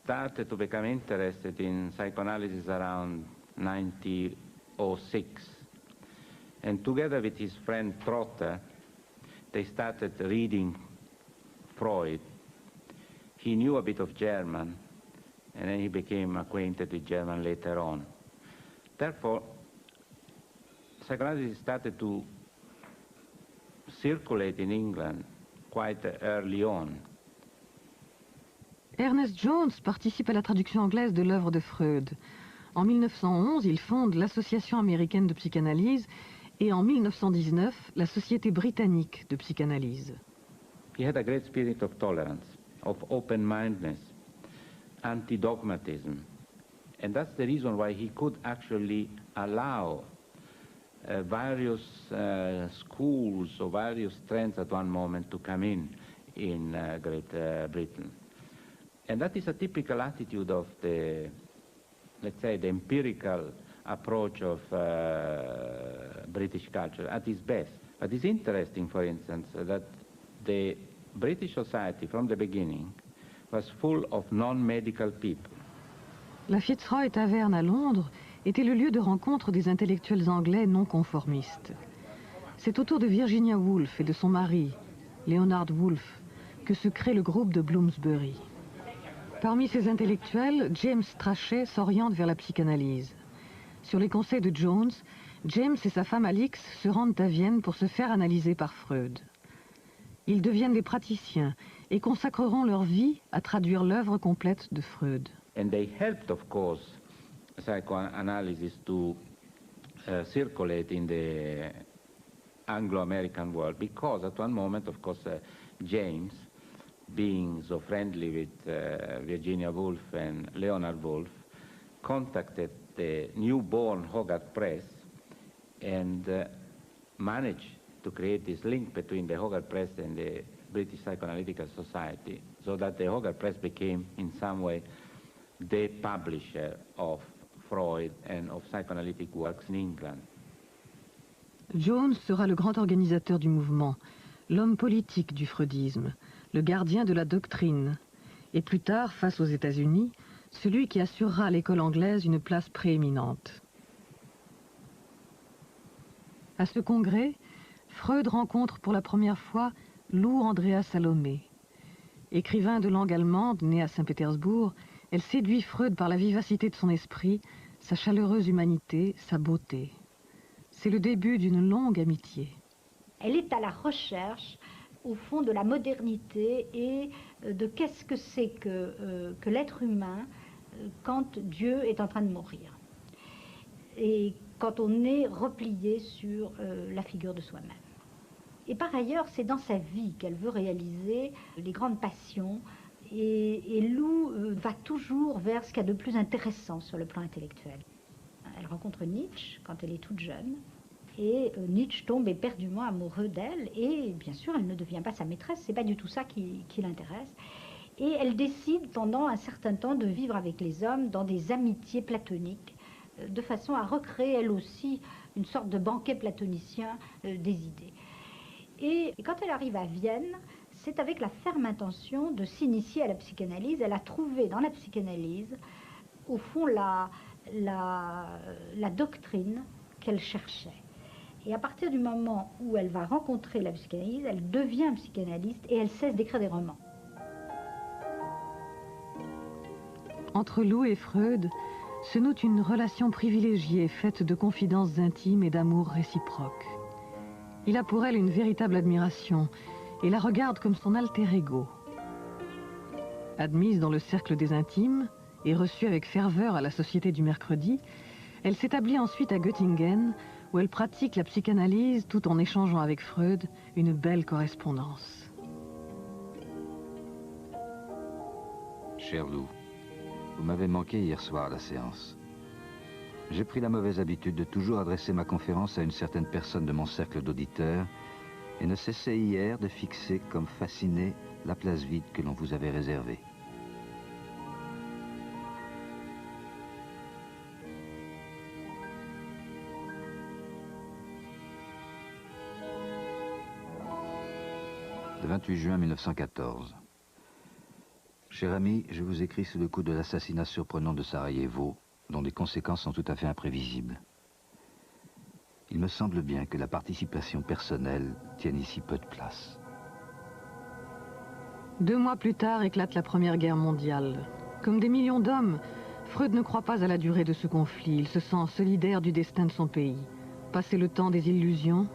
started to become interested in psychoanalysis around 1906. And together with his friend Trotter, they started reading Freud. He knew a bit of German, and then he became acquainted with German later on. Therefore, psychoanalysis started to circulate in England quite early on. Ernest Jones participe à la traduction anglaise de l'œuvre de Freud. En 1911, il fonde l'Association américaine de psychanalyse et en 1919 la Société britannique de psychanalyse. He had a great spirit of tolerance, of open-mindedness, anti-dogmatism. And that's the reason why he could actually allow various schools or various trends at one moment to come in Great Britain. And that is a typical attitude of the, let's say, the empirical approach of British culture at its best. But it's interesting, for instance, that the British society from the beginning was full of non-medical people. La Fitzroy Tavern à Londres était le lieu de rencontre des intellectuels anglais non conformistes. C'est autour de Virginia Woolf et de son mari, Leonard Woolf, que se crée le groupe de Bloomsbury. Parmi ces intellectuels, James Strachey s'oriente vers la psychanalyse. Sur les conseils de Jones, James et sa femme Alix se rendent à Vienne pour se faire analyser par Freud. Ils deviennent des praticiens et consacreront leur vie à traduire l'œuvre complète de Freud. And they helped, of course, psychoanalysis to circulate in the Anglo-American world, because at one moment, of course, James, being so friendly with Virginia Woolf and Leonard Woolf, contacted the newborn Hogarth Press and managed to create this link between the Hogarth Press and the British Psychoanalytical Society, so that the Hogarth Press became, in some way, the publisher of Freud and of psychoanalytic works in England. Jones sera le grand organisateur du mouvement, l'homme politique du freudisme, le gardien de la doctrine, et plus tard, face aux États-Unis, celui qui assurera à l'école anglaise une place prééminente. À ce congrès, Freud rencontre pour la première fois Lou Andrea Salomé. Écrivain de langue allemande, né à Saint-Pétersbourg, elle séduit Freud par la vivacité de son esprit, sa chaleureuse humanité, sa beauté. C'est le début d'une longue amitié. Elle est à la recherche, au fond, de la modernité et de qu'est-ce que c'est que l'être humain quand Dieu est en train de mourir. Et quand on est replié sur la figure de soi-même. Et par ailleurs, c'est dans sa vie qu'elle veut réaliser les grandes passions. Et Lou va toujours vers ce qu'il y a de plus intéressant sur le plan intellectuel. Elle rencontre Nietzsche quand elle est toute jeune. Et Nietzsche tombe éperdument amoureux d'elle. Et bien sûr, elle ne devient pas sa maîtresse. C'est pas du tout ça qui l'intéresse. Et elle décide pendant un certain temps de vivre avec les hommes dans des amitiés platoniques, de façon à recréer elle aussi une sorte de banquet platonicien des idées. Et quand elle arrive à Vienne, c'est avec la ferme intention de s'initier à la psychanalyse. Elle a trouvé dans la psychanalyse, au fond, la doctrine qu'elle cherchait. Et à partir du moment où elle va rencontrer la psychanalyse, elle devient psychanalyste et elle cesse d'écrire des romans. Entre Lou et Freud se noue une relation privilégiée faite de confidences intimes et d'amour réciproque. Il a pour elle une véritable admiration et la regarde comme son alter ego. Admise dans le cercle des intimes et reçue avec ferveur à la Société du mercredi, elle s'établit ensuite à Göttingen où elle pratique la psychanalyse tout en échangeant avec Freud une belle correspondance. Cher Lou, vous m'avez manqué hier soir à la séance. J'ai pris la mauvaise habitude de toujours adresser ma conférence à une certaine personne de mon cercle d'auditeurs et ne cessais hier de fixer comme fasciné la place vide que l'on vous avait réservée. Le 28 juin 1914. Cher ami, je vous écris sous le coup de l'assassinat surprenant de Sarajevo, dont les conséquences sont tout à fait imprévisibles. Il me semble bien que la participation personnelle tienne ici peu de place. 2 mois plus tard éclate la Première Guerre mondiale. Comme des millions d'hommes, Freud ne croit pas à la durée de ce conflit. Il se sent solidaire du destin de son pays. Passé le temps des illusions,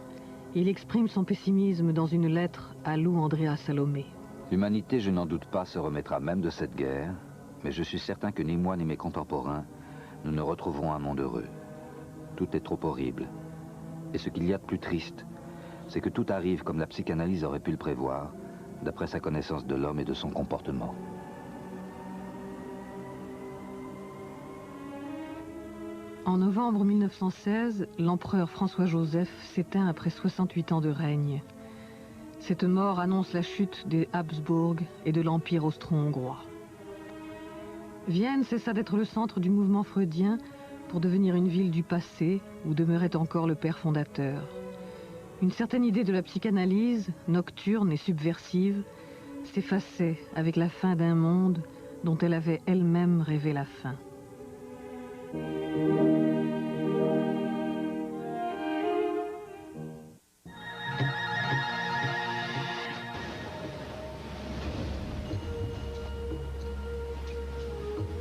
il exprime son pessimisme dans une lettre à Lou Andrea Salomé. L'humanité, je n'en doute pas, se remettra même de cette guerre, mais je suis certain que ni moi ni mes contemporains, nous ne retrouverons un monde heureux. Tout est trop horrible. Et ce qu'il y a de plus triste, c'est que tout arrive comme la psychanalyse aurait pu le prévoir, d'après sa connaissance de l'homme et de son comportement. En novembre 1916, l'empereur François-Joseph s'éteint après 68 ans de règne. Cette mort annonce la chute des Habsbourg et de l'Empire austro-hongrois. Vienne cessa d'être le centre du mouvement freudien pour devenir une ville du passé où demeurait encore le père fondateur. Une certaine idée de la psychanalyse, nocturne et subversive, s'effaçait avec la fin d'un monde dont elle avait elle-même rêvé la fin.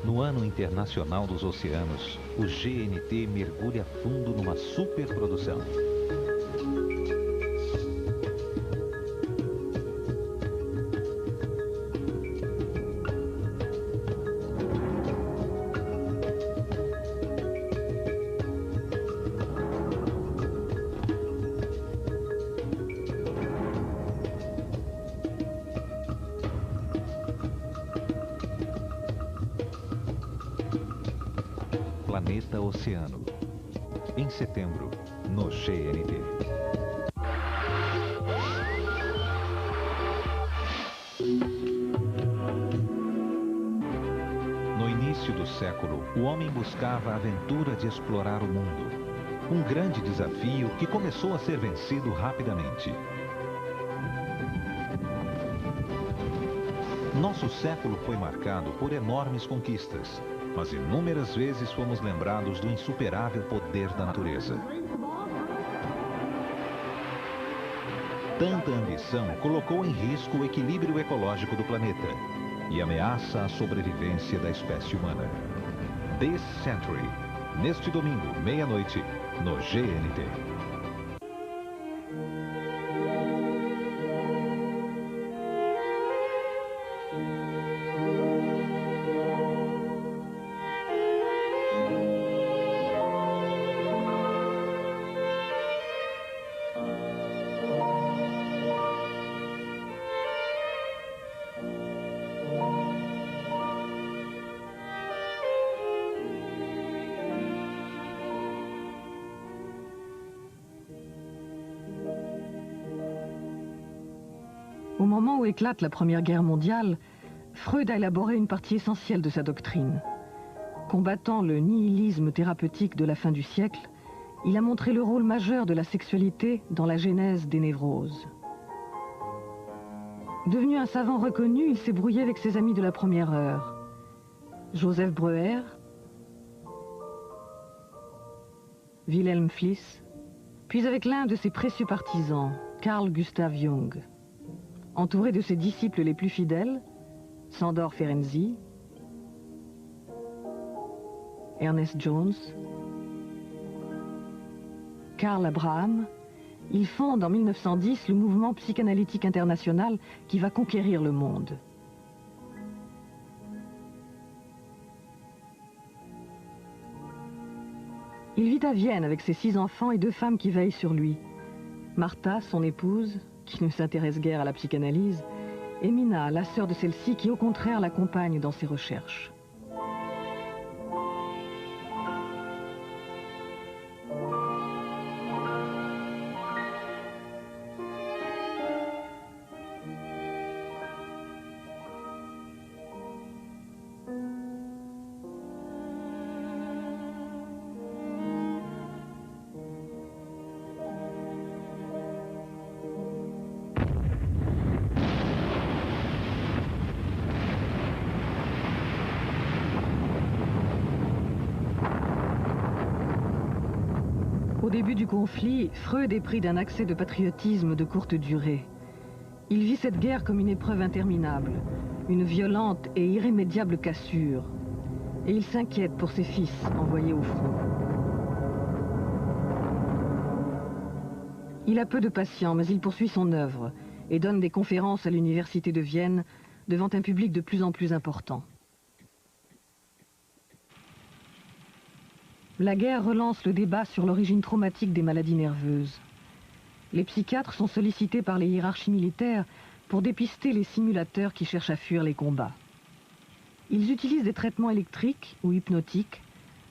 No Ano Internacional dos Oceanos, o GNT mergulha fundo numa superprodução. Planeta Oceano. Em setembro, no GNT. No início do século, o homem buscava a aventura de explorar o mundo. Um grande desafio que começou a ser vencido rapidamente. Nosso século foi marcado por enormes conquistas, mas inúmeras vezes fomos lembrados do insuperável poder da natureza. Tanta ambição colocou em risco o equilíbrio ecológico do planeta e ameaça a sobrevivência da espécie humana. This Century, neste domingo, meia-noite, no GNT. Au moment où éclate la Première Guerre mondiale, Freud a élaboré une partie essentielle de sa doctrine. Combattant le nihilisme thérapeutique de la fin du siècle, il a montré le rôle majeur de la sexualité dans la genèse des névroses. Devenu un savant reconnu, il s'est brouillé avec ses amis de la première heure. Joseph Breuer, Wilhelm Fliess, puis avec l'un de ses précieux partisans, Carl Gustav Jung. Entouré de ses disciples les plus fidèles, Sándor Ferenczi, Ernest Jones, Karl Abraham, il fonde en 1910 le mouvement psychanalytique international qui va conquérir le monde. Il vit à Vienne avec ses 6 enfants et 2 femmes qui veillent sur lui. Martha, son épouse, qui ne s'intéresse guère à la psychanalyse, et Mina, la sœur de celle-ci, qui au contraire l'accompagne dans ses recherches. Au début du conflit, Freud est pris d'un accès de patriotisme de courte durée. Il vit cette guerre comme une épreuve interminable, une violente et irrémédiable cassure. Et il s'inquiète pour ses fils envoyés au front. Il a peu de patience, mais il poursuit son œuvre et donne des conférences à l'université de Vienne devant un public de plus en plus important. La guerre relance le débat sur l'origine traumatique des maladies nerveuses. Les psychiatres sont sollicités par les hiérarchies militaires pour dépister les simulateurs qui cherchent à fuir les combats. Ils utilisent des traitements électriques ou hypnotiques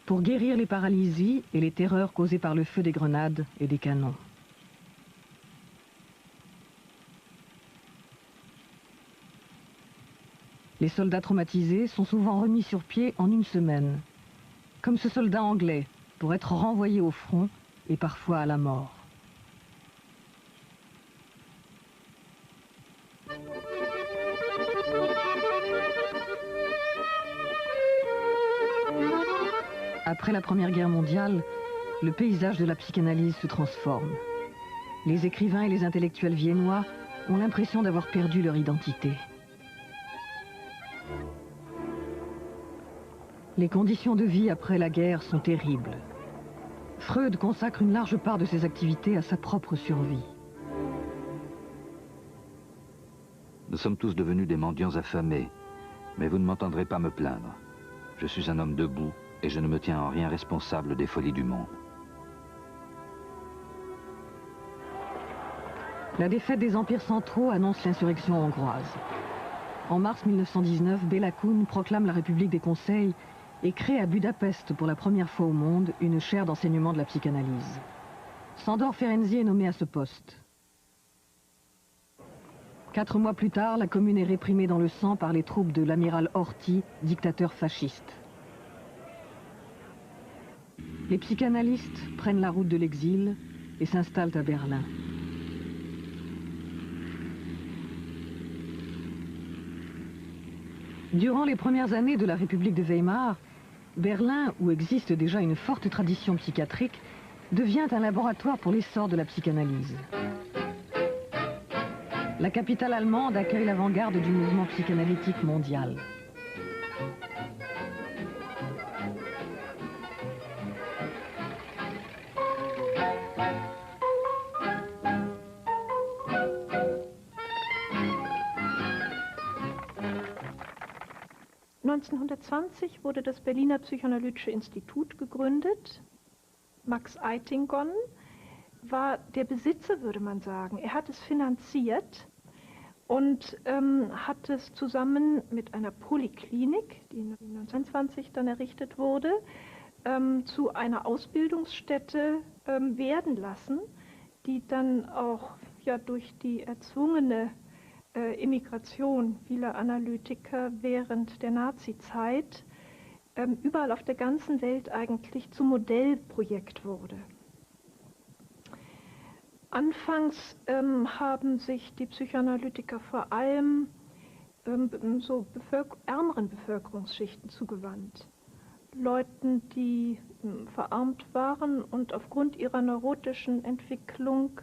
pour guérir les paralysies et les terreurs causées par le feu des grenades et des canons. Les soldats traumatisés sont souvent remis sur pied en une semaine, comme ce soldat anglais, pour être renvoyé au front et parfois à la mort. Après la Première Guerre mondiale, le paysage de la psychanalyse se transforme. Les écrivains et les intellectuels viennois ont l'impression d'avoir perdu leur identité. Les conditions de vie après la guerre sont terribles. Freud consacre une large part de ses activités à sa propre survie. Nous sommes tous devenus des mendiants affamés, mais vous ne m'entendrez pas me plaindre. Je suis un homme debout et je ne me tiens en rien responsable des folies du monde. La défaite des empires centraux annonce l'insurrection hongroise. En mars 1919, Béla Kun proclame la République des Conseils et crée à Budapest pour la première fois au monde une chaire d'enseignement de la psychanalyse. Sándor Ferenczi est nommé à ce poste. 4 mois plus tard, la commune est réprimée dans le sang par les troupes de l'amiral Horthy, dictateur fasciste. Les psychanalystes prennent la route de l'exil et s'installent à Berlin. Durant les premières années de la République de Weimar, Berlin, où existe déjà une forte tradition psychiatrique, devient un laboratoire pour l'essor de la psychanalyse. La capitale allemande accueille l'avant-garde du mouvement psychanalytique mondial. ...1920 wurde das Berliner Psychoanalytische Institut gegründet. Max Eitingon war der Besitzer, würde man sagen. Er hat es finanziert und hat es zusammen mit einer Poliklinik, die 1920 dann errichtet wurde, zu einer Ausbildungsstätte werden lassen, die dann auch ja, durch die erzwungene Immigration vieler Analytiker während der Nazizeit überall auf der ganzen Welt eigentlich zum Modellprojekt wurde. Anfangs haben sich die Psychoanalytiker vor allem so ärmeren Bevölkerungsschichten zugewandt. Leuten, die verarmt waren und aufgrund ihrer neurotischen Entwicklung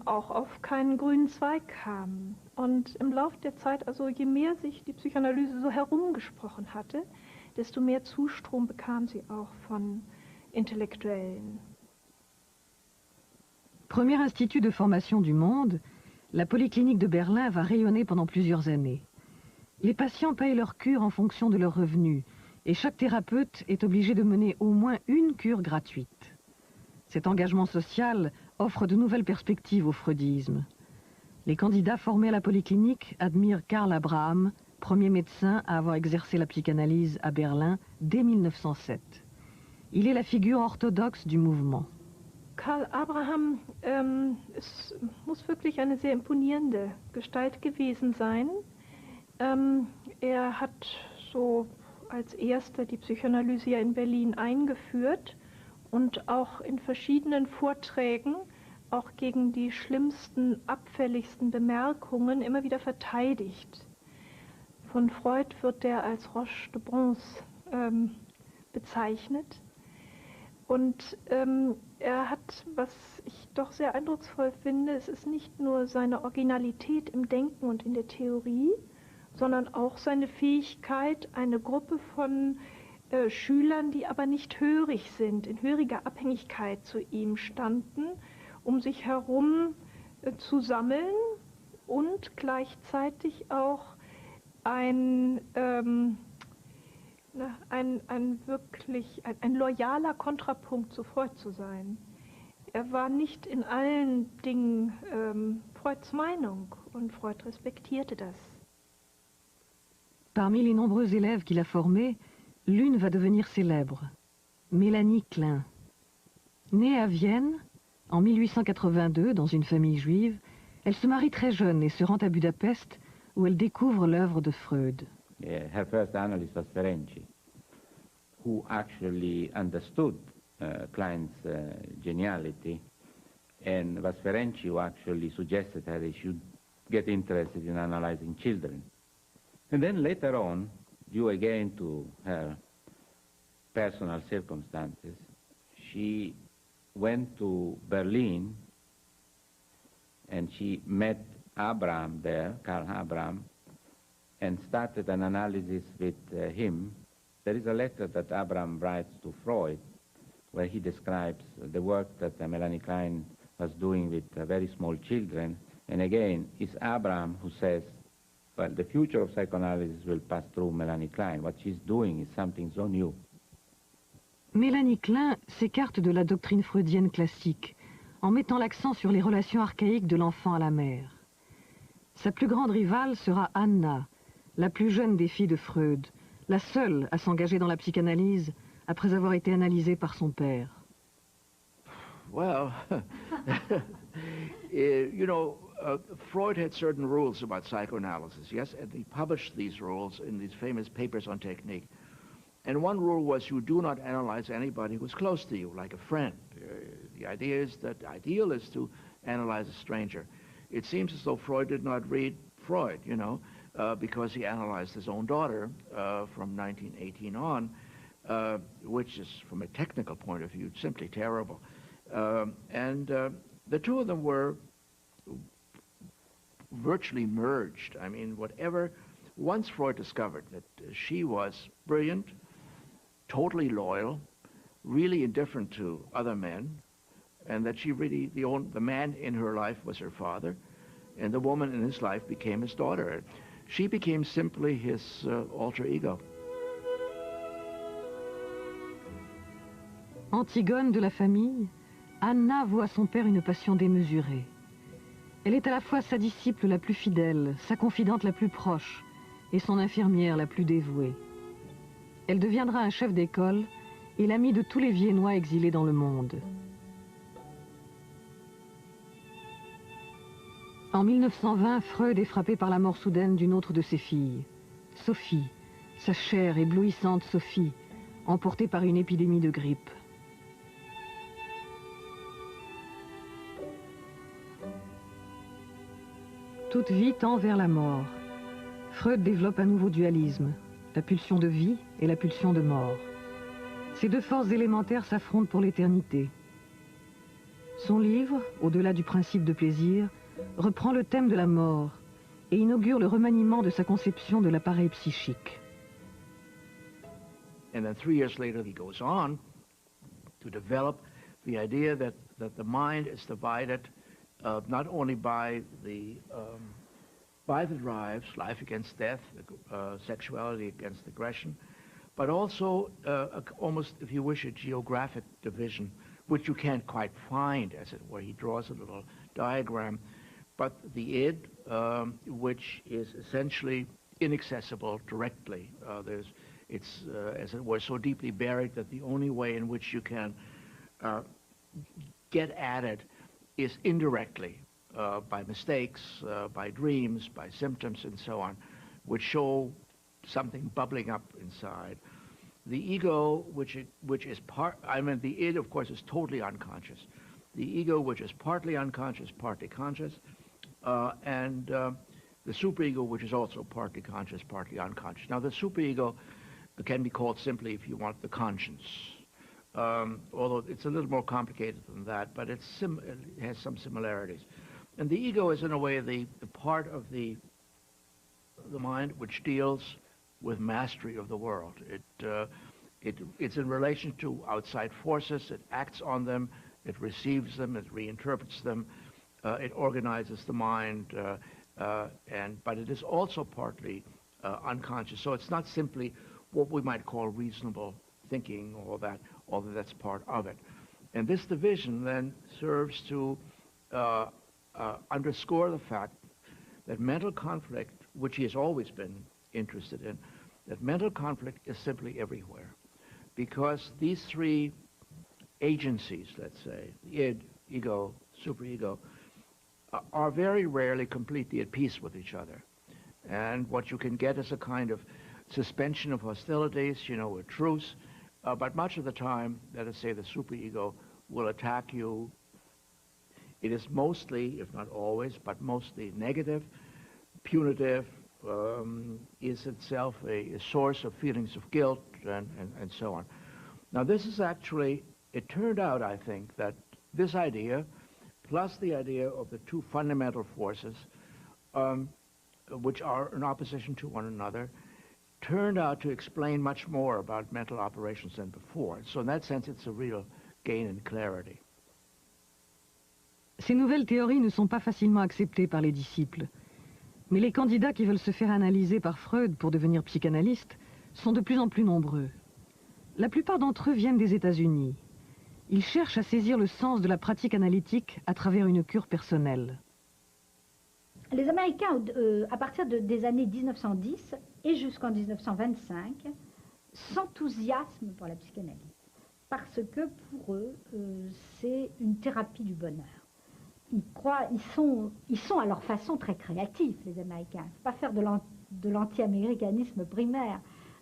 auch auf keinen grünen Zweig kamen. Und im Laufe der Zeit, also je mehr sich die Psychoanalyse so herumgesprochen hatte, desto mehr Zustrom bekam sie auch von Intellektuellen. Premier institut de formation du monde, la Polyclinique de Berlin va rayonner pendant plusieurs années. Les patients payent leur cure en fonction de leurs revenus et chaque thérapeute est obligé de mener au moins une cure gratuite. Cet engagement social offre de nouvelles perspectives au freudisme. Les candidats formés à la Polyclinique admirent Karl Abraham, premier médecin à avoir exercé la psychanalyse à Berlin dès 1907. Il est la figure orthodoxe du mouvement. Karl Abraham es muss wirklich eine sehr imponierende Gestalt gewesen sein. Er hat so als erster die Psychoanalyse ja in Berlin eingeführt und auch in verschiedenen Vorträgen auch gegen die schlimmsten, abfälligsten Bemerkungen immer wieder verteidigt. Von Freud wird er als Roche de Bronze bezeichnet. Und er hat, was ich doch sehr eindrucksvoll finde, es ist nicht nur seine Originalität im Denken und in der Theorie, sondern auch seine Fähigkeit, eine Gruppe von Schülern, die aber nicht hörig sind, in höriger Abhängigkeit zu ihm standen, um sich herum zu sammeln und gleichzeitig auch eine wirklich ein loyaler Kontrapunkt zu Freud zu sein. Er war nicht in allen Dingen Freuds Meinung und Freud respektierte das. Parmi les nombreux élèves qu'il a formés, l'une va devenir célèbre, Mélanie Klein. Née à Vienne, en 1882, dans une famille juive, elle se marie très jeune et se rend à Budapest, où elle découvre l'œuvre de Freud. Her first analyst was Ferenczi, who actually understood Klein's geniality, and was Ferenczi who actually suggested her they should get interested in analyzing children. And then later on, due again to her personal circumstances, she went to Berlin and she met Abraham there, Karl Abraham, and started an analysis with him. There is a letter that Abraham writes to Freud where he describes the work that Melanie Klein was doing with very small children. And again, it's Abraham who says, well, the future of psychoanalysis will pass through Melanie Klein. What she's doing is something so new. Mélanie Klein s'écarte de la doctrine freudienne classique en mettant l'accent sur les relations archaïques de l'enfant à la mère. Sa plus grande rivale sera Anna, la plus jeune des filles de Freud, la seule à s'engager dans la psychanalyse après avoir été analysée par son père. Well, you know, Freud had certain rules about psychoanalysis, yes, and he published these rules in these famous papers on technique. And one rule was you do not analyze anybody who's close to you, like a friend. The idea is that the ideal is to analyze a stranger. It seems as though Freud did not read Freud, you know, because he analyzed his own daughter from 1918 on, which is, from a technical point of view, simply terrible. The two of them were virtually merged. I mean, once Freud discovered that she was brilliant, totally loyal, really indifferent to other men, and that she really, the man in her life was her father, and the woman in his life became his daughter. She became simply his alter ego. Antigone de la famille, Anna voit à son père une passion démesurée. Elle est à la fois sa disciple la plus fidèle, sa confidente la plus proche et son infirmière la plus dévouée. Elle deviendra un chef d'école et l'amie de tous les Viennois exilés dans le monde. En 1920, Freud est frappé par la mort soudaine d'une autre de ses filles, Sophie, sa chère, éblouissante Sophie, emportée par une épidémie de grippe. Toute vie tend vers la mort. Freud développe un nouveau dualisme, la pulsion de vie et la pulsion de mort. Ces deux forces élémentaires s'affrontent pour l'éternité. Son livre, Au-delà du principe de plaisir, reprend le thème de la mort et inaugure le remaniement de sa conception de l'appareil psychique. And then 3 years later, he goes on to develop the idea that the mind is divided not only by the drives, life against death, sexuality against aggression, but also almost, if you wish, a geographic division, which you can't quite find, as it were. He draws a little diagram. But the id, which is essentially inaccessible directly, it's, as it were, so deeply buried that the only way in which you can get at it is indirectly, by mistakes, by dreams, by symptoms, and so on, which show something bubbling up inside. The ego, which is the id, of course, is totally unconscious. The ego, which is partly unconscious, partly conscious, and the superego, which is also partly conscious, partly unconscious. Now, the superego can be called simply, if you want, the conscience, although it's a little more complicated than that, but it has some similarities. And the ego is, in a way, the part of the mind which deals with mastery of the world. It's in relation to outside forces. It acts on them. It receives them. It reinterprets them. It organizes the mind. But it is also partly unconscious. So it's not simply what we might call reasonable thinking, although that's part of it. And this division then serves to underscore the fact that mental conflict, which he has always been interested in, that mental conflict is simply everywhere. Because these three agencies, let's say, the id, ego, superego, are very rarely completely at peace with each other. And what you can get is a kind of suspension of hostilities, a truce, but much of the time, let us say, the superego will attack you. It is mostly, if not always, but mostly negative, punitive, is itself a source of feelings of guilt, and so on. Now, this is actually, it turned out, I think, that this idea, plus the idea of the two fundamental forces, which are in opposition to one another, turned out to explain much more about mental operations than before. So in that sense, it's a real gain in clarity. Ces nouvelles théories ne sont pas facilement acceptées par les disciples. Mais les candidats qui veulent se faire analyser par Freud pour devenir psychanalystes sont de plus en plus nombreux. La plupart d'entre eux viennent des États-Unis. Ils cherchent à saisir le sens de la pratique analytique à travers une cure personnelle. Les Américains, à partir des années 1910 et jusqu'en 1925, s'enthousiasment pour la psychanalyse. Parce que pour eux, c'est une thérapie du bonheur. Ils sont à leur façon très créatifs, les Américains. Il ne faut pas faire de l'anti-américanisme primaire,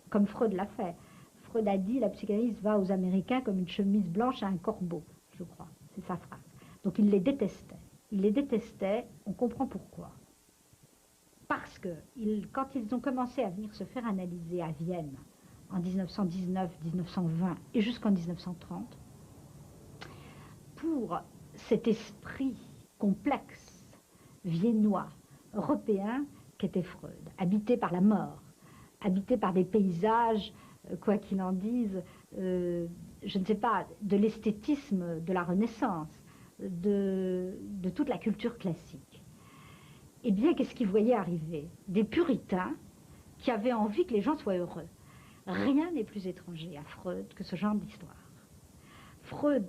comme Freud l'a fait. Freud a dit, la psychanalyse va aux Américains comme une chemise blanche à un corbeau, je crois. C'est sa phrase. Donc il les détestait. Il les détestait, on comprend pourquoi. Parce que quand ils ont commencé à venir se faire analyser à Vienne, en 1919, 1920 et jusqu'en 1930, pour cet esprit complexe, viennois, européen, qu'était Freud, habité par la mort, habité par des paysages, quoi qu'il en dise, je ne sais pas, de l'esthétisme de la Renaissance, de toute la culture classique. Eh bien, qu'est-ce qu'ils voyaient arriver? Des puritains qui avaient envie que les gens soient heureux. Rien n'est plus étranger à Freud que ce genre d'histoire. Freud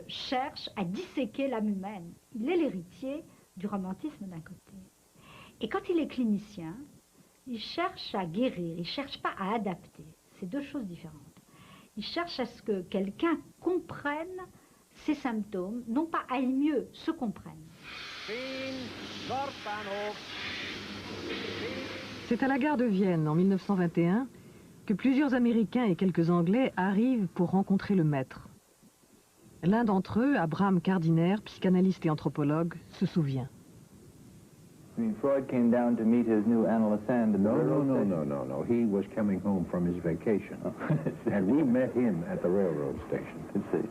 cherche à disséquer l'âme humaine. Il est l'héritier du romantisme d'un côté. Et quand il est clinicien, il cherche à guérir, il ne cherche pas à adapter. C'est deux choses différentes. Il cherche à ce que quelqu'un comprenne ses symptômes, non pas aille mieux, se comprenne. C'est à la gare de Vienne, en 1921, que plusieurs Américains et quelques Anglais arrivent pour rencontrer le maître. L'un d'entre eux, Abraham Gardiner, psychanalyste et anthropologue, se souvient. I mean, Freud came down to meet his new analyst and No. He was coming home from his vacation. And we met him at the railroad station. Let's see.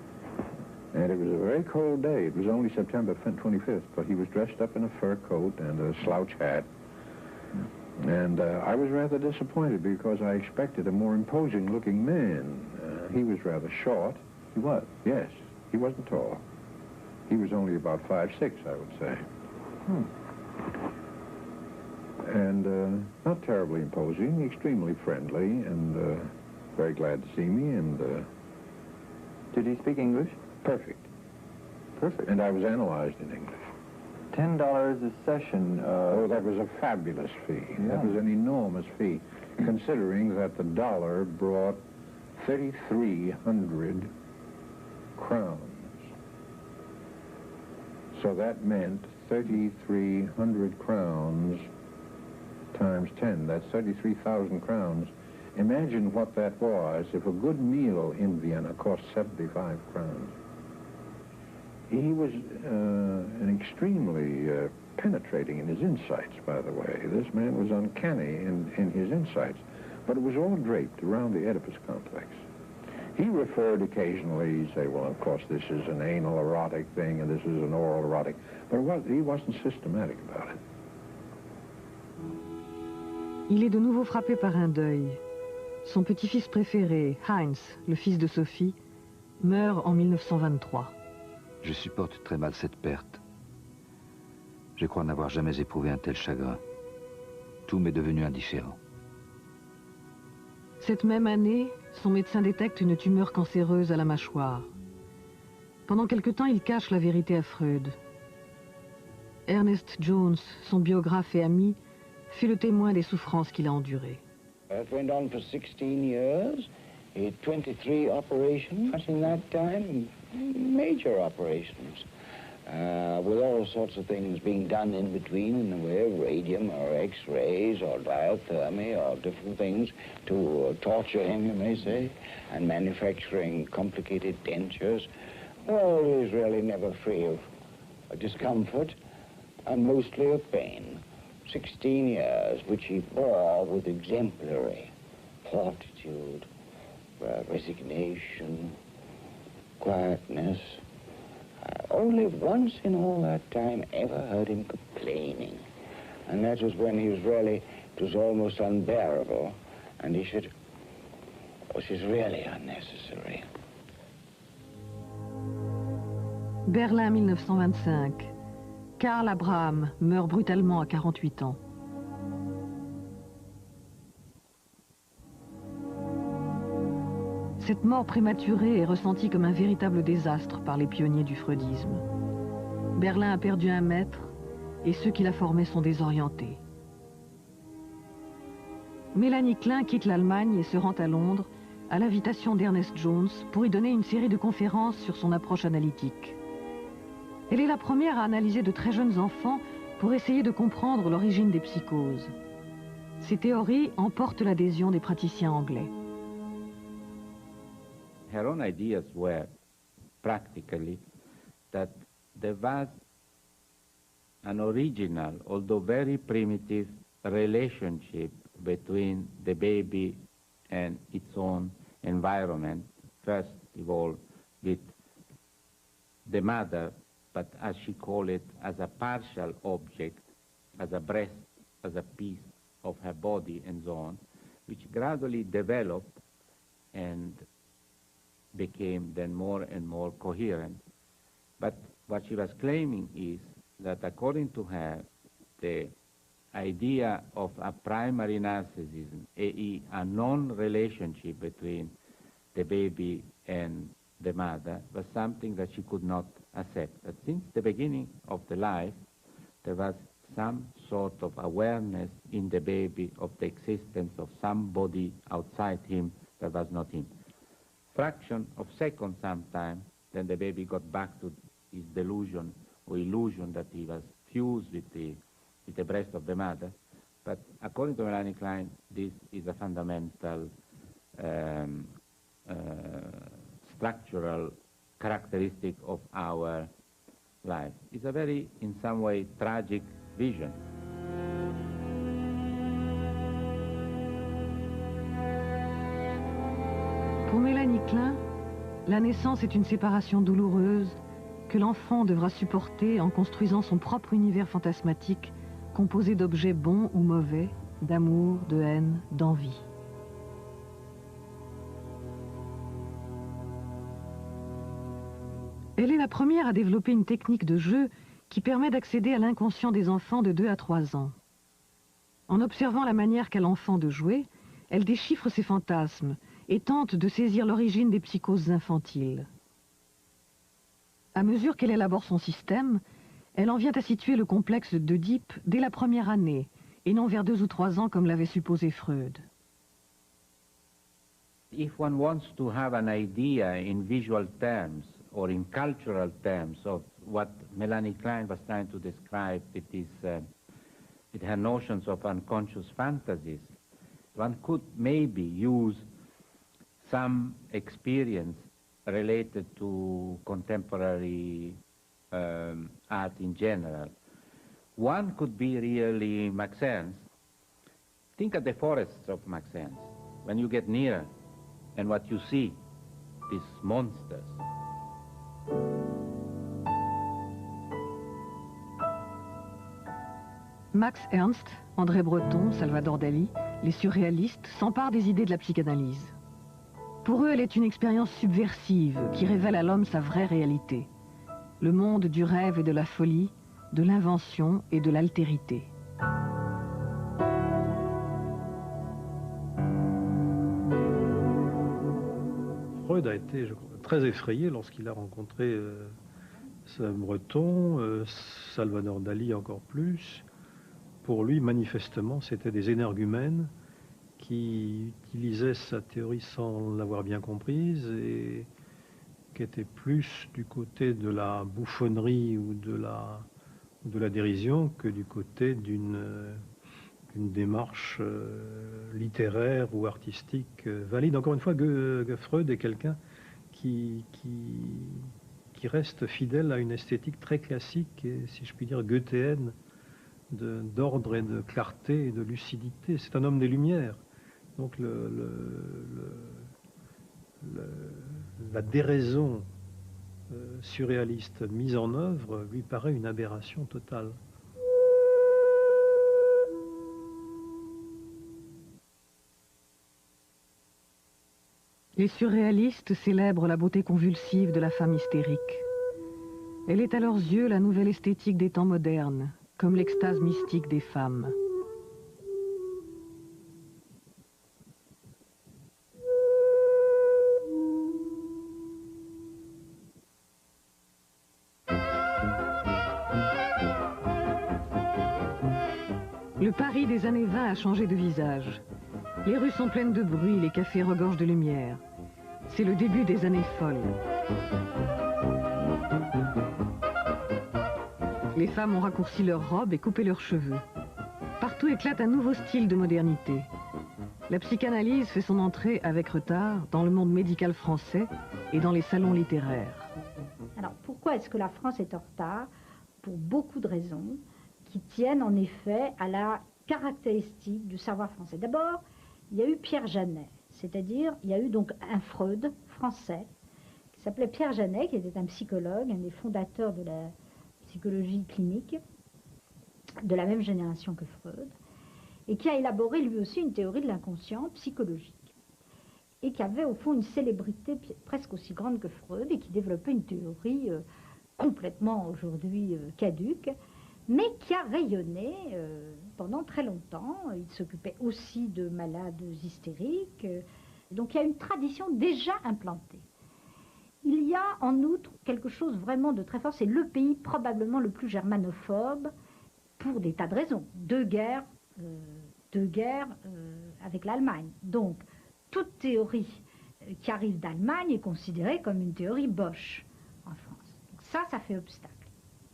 And it was a very cold day. It was only September 25th, but he was dressed up in a fur coat and a slouch hat. And I was rather disappointed because I expected a more imposing-looking man. He was rather short. He was? Yes. He wasn't tall. He was only about 5'6", I would say. And not terribly imposing, extremely friendly, and very glad to see me, and... Did he speak English? Perfect. Perfect. And I was analyzed in English. $10 a session. Oh, that was a fabulous fee. Yeah. That was an enormous fee, considering that the dollar brought 3,300 crowns. So that meant 3,300 crowns times 10. That's 33,000 crowns. Imagine what that was if a good meal in Vienna cost 75 crowns. He was an extremely penetrating in his insights, by the way. This man was uncanny in his insights. But it was all draped around the Oedipus complex. He referred occasionally, he'd say, well, of course, this is an anal erotic thing and this is an oral erotic. But he wasn't systematic about it. Il est de nouveau frappé par un deuil. Son petit-fils préféré, Heinz, le fils de Sophie, meurt en 1923. Je supporte très mal cette perte. Je crois n'avoir jamais éprouvé un tel chagrin. Tout m'est devenu indifférent. Cette même année, son médecin détecte une tumeur cancéreuse à la mâchoire. Pendant quelque temps, il cache la vérité à Freud. Ernest Jones, son biographe et ami, fut le témoin des souffrances qu'il a endurées. It went on for 16 years. He had 23 operations in that time, major operations, with all sorts of things being done in between in the way of radium or X-rays or diathermy or different things to torture him, you may say, and manufacturing complicated dentures. Well, he was really never free of discomfort and mostly of pain. 16 years, which he bore with exemplary fortitude, resignation, quietness. Only once in all that time ever heard him complaining. And that was when he was really, it was almost unbearable. And he said, this is really unnecessary. Berlin 1925. Karl Abraham meurt brutalement à 48 ans. Cette mort prématurée est ressentie comme un véritable désastre par les pionniers du freudisme. Berlin a perdu un maître et ceux qui la formaient sont désorientés. Mélanie Klein quitte l'Allemagne et se rend à Londres à l'invitation d'Ernest Jones pour y donner une série de conférences sur son approche analytique. Elle est la première à analyser de très jeunes enfants pour essayer de comprendre l'origine des psychoses. Ces théories emportent l'adhésion des praticiens anglais. Her own ideas were practically that there was an original, although very primitive, relationship between the baby and its own environment, first of all with the mother, but as she called it, as a partial object, as a breast, as a piece of her body and so on, which gradually developed and became then more and more coherent. But what she was claiming is that according to her, the idea of a primary narcissism, i.e. a non-relationship between the baby and the mother, was something that she could not accept. That since the beginning of the life, there was some sort of awareness in the baby of the existence of somebody outside him that was not him. Fraction of seconds sometime, then the baby got back to his delusion or illusion that he was fused with the breast of the mother. But according to Melanie Klein, this is a fundamental structural characteristic of our life. It's a very, in some way, tragic vision. Pour Mélanie Klein, la naissance est une séparation douloureuse que l'enfant devra supporter en construisant son propre univers fantasmatique composé d'objets bons ou mauvais, d'amour, de haine, d'envie. Elle est la première à développer une technique de jeu qui permet d'accéder à l'inconscient des enfants de 2 à 3 ans. En observant la manière qu'a l'enfant de jouer, elle déchiffre ses fantasmes et tente de saisir l'origine des psychoses infantiles. À mesure qu'elle élabore son système, elle en vient à situer le complexe d'Oedipe dès la première année, et non vers 2 ou 3 ans comme l'avait supposé Freud. If one wants to have an idea in visual terms or in cultural terms of what Melanie Klein was trying to describe with her notions of unconscious fantasies, one could maybe use some experience related to contemporary art in general. One could be really Max Ernst. Think of the forests of Max Ernst. When you get nearer and what you see, these monsters. Max Ernst, André Breton, Salvador Dali, les surréalistes s'emparent des idées de la psychanalyse. Pour eux, elle est une expérience subversive qui révèle à l'homme sa vraie réalité. Le monde du rêve et de la folie, de l'invention et de l'altérité. Freud a été très effrayé lorsqu'il a rencontré Sam Breton, Salvador Dali encore plus. Pour lui, manifestement, c'était des énergumènes qui utilisaient sa théorie sans l'avoir bien comprise et qui étaient plus du côté de la bouffonnerie ou de la dérision que du côté d'une démarche littéraire ou artistique valide. Encore une fois, Freud est quelqu'un qui reste fidèle à une esthétique très classique et, si je puis dire, goethéenne, d'ordre et de clarté et de lucidité. C'est un homme des Lumières. Donc la déraison surréaliste mise en œuvre lui paraît une aberration totale. Les surréalistes célèbrent la beauté convulsive de la femme hystérique. Elle est à leurs yeux la nouvelle esthétique des temps modernes, comme l'extase mystique des femmes. Le Paris des années 20 a changé de visage. Les rues sont pleines de bruit, les cafés regorgent de lumière. C'est le début des années folles. Les femmes ont raccourci leurs robes et coupé leurs cheveux. Partout éclate un nouveau style de modernité. La psychanalyse fait son entrée avec retard dans le monde médical français et dans les salons littéraires. Alors pourquoi est-ce que la France est en retard? Pour beaucoup de raisons qui tiennent en effet à la caractéristique du savoir français. D'abord, il y a eu Pierre Janet, c'est-à-dire il y a eu donc un Freud français qui s'appelait Pierre Janet, qui était un psychologue, un des fondateurs de la psychologie clinique, de la même génération que Freud, et qui a élaboré lui aussi une théorie de l'inconscient psychologique, et qui avait au fond une célébrité presque aussi grande que Freud, et qui développait une théorie complètement aujourd'hui caduque, mais qui a rayonné pendant très longtemps. Il s'occupait aussi de malades hystériques, donc il y a une tradition déjà implantée. Il y a en outre quelque chose vraiment de très fort, c'est le pays probablement le plus germanophobe pour des tas de raisons. Deux guerres avec l'Allemagne. Donc, toute théorie qui arrive d'Allemagne est considérée comme une théorie Bosch en France. Donc ça fait obstacle.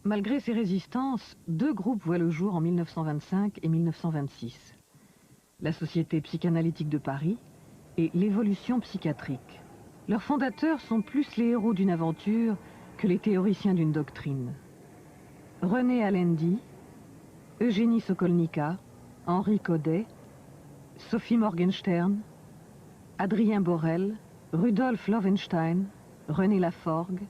Malgré ces résistances, deux groupes voient le jour en 1925 et 1926. La Société psychanalytique de Paris et l'Évolution psychiatrique. Leurs fondateurs sont plus les héros d'une aventure que les théoriciens d'une doctrine. René Alendi, Eugénie Sokolnika, Henri Codet, Sophie Morgenstern, Adrien Borel, Rudolf Loewenstein, René Laforgue,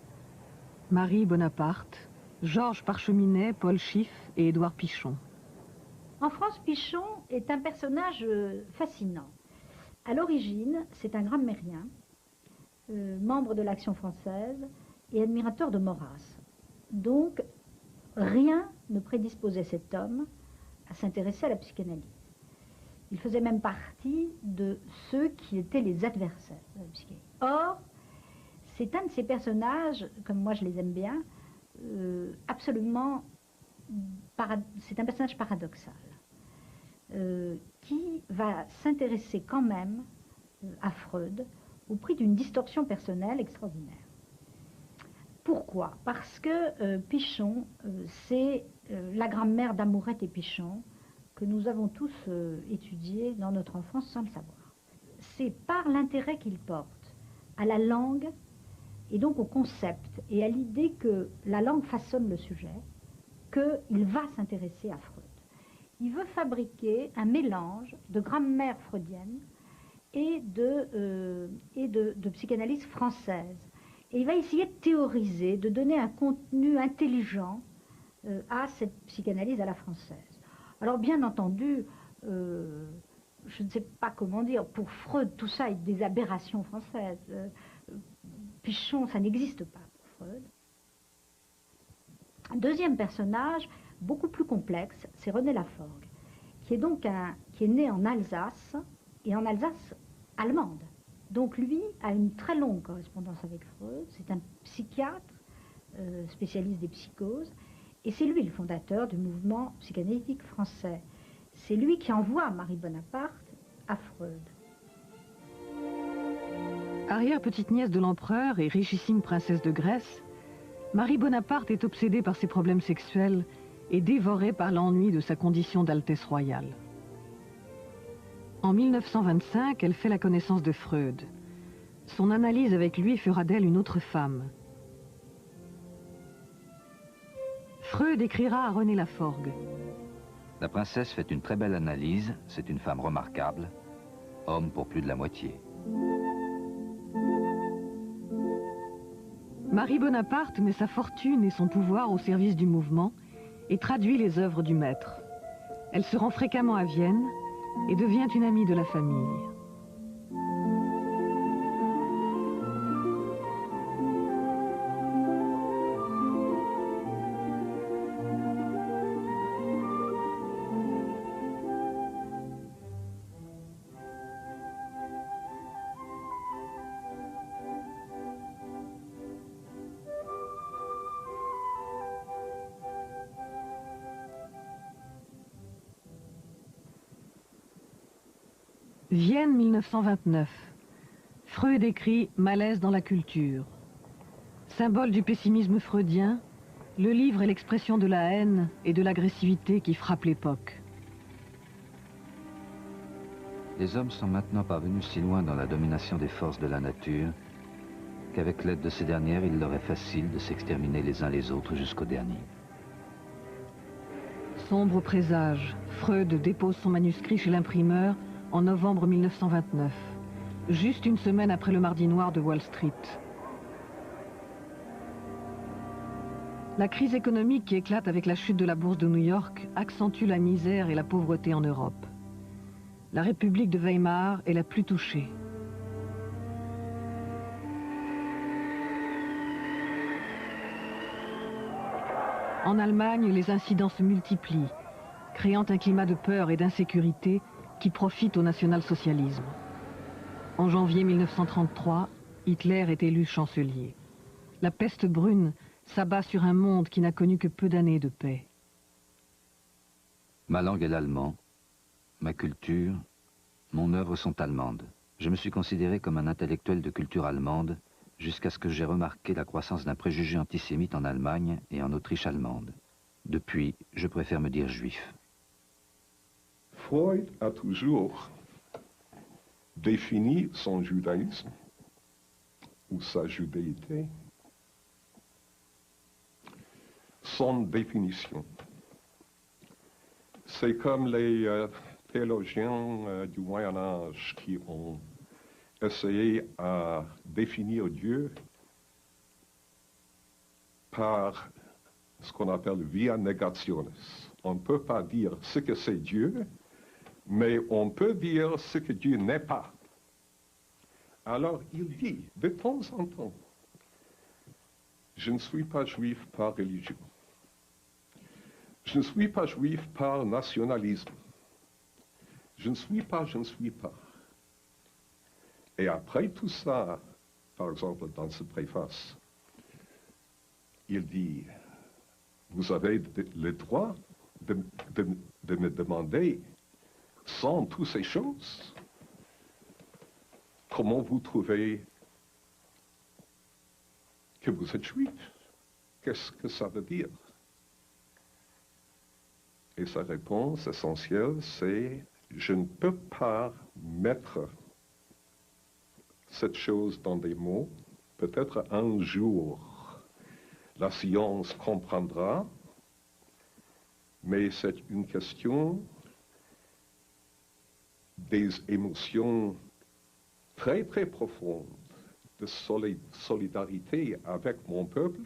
Marie Bonaparte, Georges Parcheminet, Paul Schiff et Édouard Pichon. En France, Pichon est un personnage fascinant. À l'origine, c'est un grammairien, membre de l'Action française et admirateur de Maurras. Donc, rien ne prédisposait cet homme à s'intéresser à la psychanalyse. Il faisait même partie de ceux qui étaient les adversaires de la psychanalyse. Or, c'est un de ces personnages, comme moi je les aime bien, c'est un personnage paradoxal, qui va s'intéresser quand même à Freud au prix d'une distorsion personnelle extraordinaire. Pourquoi? Parce que Pichon, c'est la grammaire d'Amourette et Pichon que nous avons tous étudié dans notre enfance sans le savoir. C'est par l'intérêt qu'il porte à la langue et donc au concept et à l'idée que la langue façonne le sujet qu'il va s'intéresser à Freud. Il veut fabriquer un mélange de grammaire freudienne et de psychanalyse française. Et il va essayer de théoriser, de donner un contenu intelligent à cette psychanalyse à la française. Alors bien entendu, je ne sais pas comment dire, pour Freud, tout ça est des aberrations françaises. Pichon, ça n'existe pas pour Freud. Un deuxième personnage, beaucoup plus complexe, c'est René Laforgue, qui est né en Alsace, et en Alsace allemande. Donc lui a une très longue correspondance avec Freud. C'est un psychiatre, spécialiste des psychoses, et c'est lui le fondateur du mouvement psychanalytique français. C'est lui qui envoie Marie Bonaparte à Freud. Arrière-petite-nièce de l'empereur et richissime princesse de Grèce, Marie Bonaparte est obsédée par ses problèmes sexuels et dévorée par l'ennui de sa condition d'altesse royale. En 1925, elle fait la connaissance de Freud. Son analyse avec lui fera d'elle une autre femme. Freud écrira à René Laforgue. La princesse fait une très belle analyse, c'est une femme remarquable, homme pour plus de la moitié. Marie Bonaparte met sa fortune et son pouvoir au service du mouvement et traduit les œuvres du maître. Elle se rend fréquemment à Vienne et devient une amie de la famille. Vienne 1929. Freud écrit « Malaise dans la culture ». Symbole du pessimisme freudien, le livre est l'expression de la haine et de l'agressivité qui frappent l'époque. Les hommes sont maintenant parvenus si loin dans la domination des forces de la nature qu'avec l'aide de ces dernières, il leur est facile de s'exterminer les uns les autres jusqu'au dernier. Sombre présage, Freud dépose son manuscrit chez l'imprimeur en novembre 1929, juste une semaine après le Mardi Noir de Wall Street. La crise économique qui éclate avec la chute de la bourse de New York accentue la misère et la pauvreté en Europe. La République de Weimar est la plus touchée. En Allemagne, les incidents se multiplient, créant un climat de peur et d'insécurité qui profite au national-socialisme. En janvier 1933, Hitler est élu chancelier. La peste brune s'abat sur un monde qui n'a connu que peu d'années de paix. Ma langue est l'allemand, ma culture, mon œuvre sont allemandes. Je me suis considéré comme un intellectuel de culture allemande jusqu'à ce que j'ai remarqué la croissance d'un préjugé antisémite en Allemagne et en Autriche allemande. Depuis, je préfère me dire juif. Freud a toujours défini son judaïsme ou sa judéité sans définition. C'est comme les théologiens du Moyen-Âge qui ont essayé à définir Dieu par ce qu'on appelle via negationis. On ne peut pas dire ce que c'est Dieu, mais on peut dire ce que Dieu n'est pas. Alors il dit, de temps en temps, je ne suis pas juif par religion. Je ne suis pas juif par nationalisme. Je ne suis pas. Et après tout ça, par exemple dans ce préface, il dit, vous avez le droit de me demander, sans toutes ces choses, comment vous trouvez que vous êtes juif? Qu'est-ce que ça veut dire? Et sa réponse essentielle, c'est « Je ne peux pas mettre cette chose dans des mots. Peut-être un jour, la science comprendra, mais c'est une question des émotions très très profondes de solidarité avec mon peuple,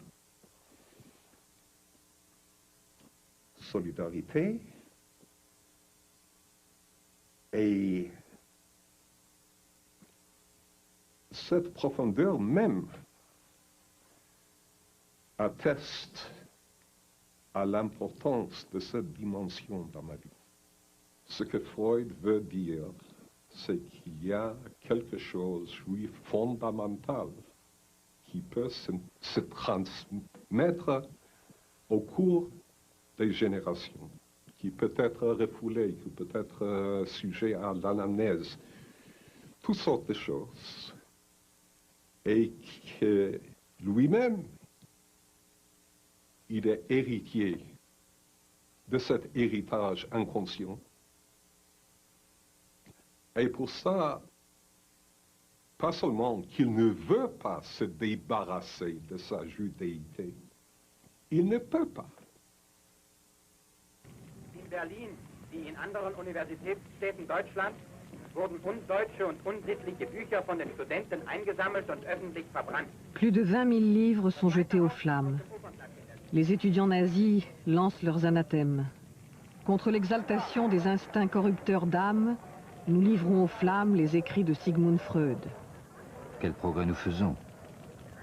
solidarité et cette profondeur même atteste à l'importance de cette dimension dans ma vie. Ce que Freud veut dire, c'est qu'il y a quelque chose de fondamental qui peut se transmettre au cours des générations, qui peut être refoulé, qui peut être sujet à l'anamnèse, toutes sortes de choses. Et que lui-même, il est héritier de cet héritage inconscient. Et pour ça, pas seulement qu'il ne veut pas se débarrasser de sa judéité, il ne peut pas. In Berlin, wie in anderen Universitätsstädten Deutschlands, wurden undeutsche und unsittliche Bücher von den Studenten eingesammelt und öffentlich verbrannt. Plus de 20 000 livres sont jetés aux flammes. Les étudiants nazis lancent leurs anathèmes. Contre l'exaltation des instincts corrupteurs d'âme, nous livrons aux flammes les écrits de Sigmund Freud. Quel progrès nous faisons.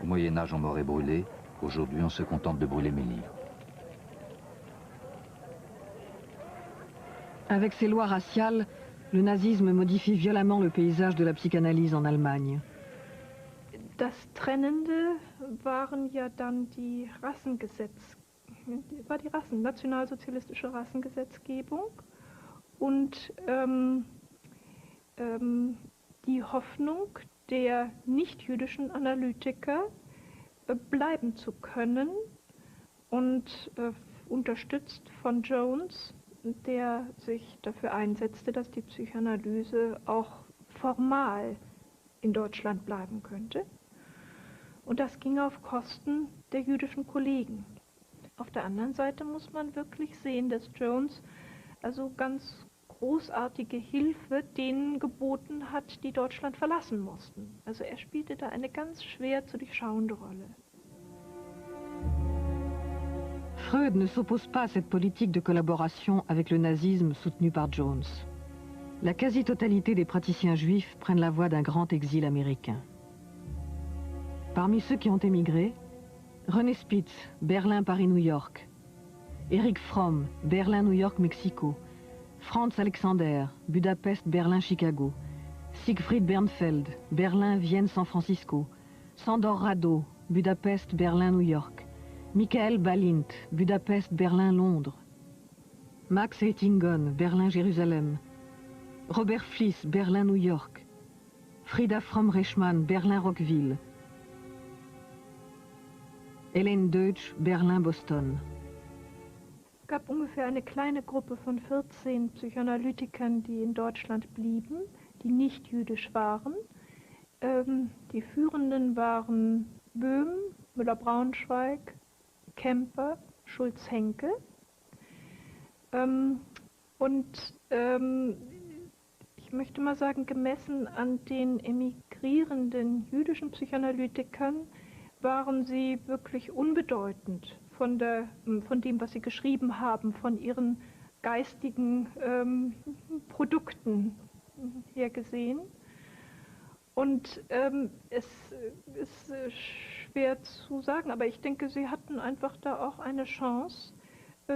Au Moyen-Âge, on m'aurait brûlé. Aujourd'hui, on se contente de brûler mes livres. Avec ses lois raciales, le nazisme modifie violemment le paysage de la psychanalyse en Allemagne. Das Trennende waren ja dann die nationalsozialistische Rassengesetzgebung und die Hoffnung der nicht-jüdischen Analytiker bleiben zu können und unterstützt von Jones, der sich dafür einsetzte, dass die Psychoanalyse auch formal in Deutschland bleiben könnte. Und das ging auf Kosten der jüdischen Kollegen. Auf der anderen Seite muss man wirklich sehen, dass Jones also ganz großartige Hilfe denen geboten hat, die Deutschland verlassen mussten. Also er spielte da eine ganz schwer zu durchschauende Rolle. Freud ne s'oppose pas à cette politique de collaboration avec le nazisme soutenue par Jones. La quasi-totalité des praticiens juifs prennent la voie d'un grand exil américain. Parmi ceux qui ont émigré, René Spitz, Berlin, Paris, New York. Erich Fromm, Berlin, New York, Mexico. Franz Alexander, Budapest, Berlin, Chicago. Siegfried Bernfeld, Berlin, Vienne, San Francisco. Sandor Rado, Budapest, Berlin, New York. Michael Balint, Budapest, Berlin, Londres. Max Eitingon, Berlin, Jérusalem. Robert Fliss, Berlin, New York. Frida Fromm-Reichmann, Berlin, Rockville. Hélène Deutsch, Berlin, Boston. Es gab ungefähr eine kleine Gruppe von 14 Psychoanalytikern, die in Deutschland blieben, die nicht jüdisch waren. Die Führenden waren Böhm, Müller-Braunschweig, Kemper, Schulz-Henke. Ich möchte mal sagen, gemessen an den emigrierenden jüdischen Psychoanalytikern waren sie wirklich unbedeutend von dem, was sie geschrieben haben, von ihren geistigen Produkten her gesehen. Und es ist schwer zu sagen, aber ich denke, sie hatten einfach da auch eine Chance,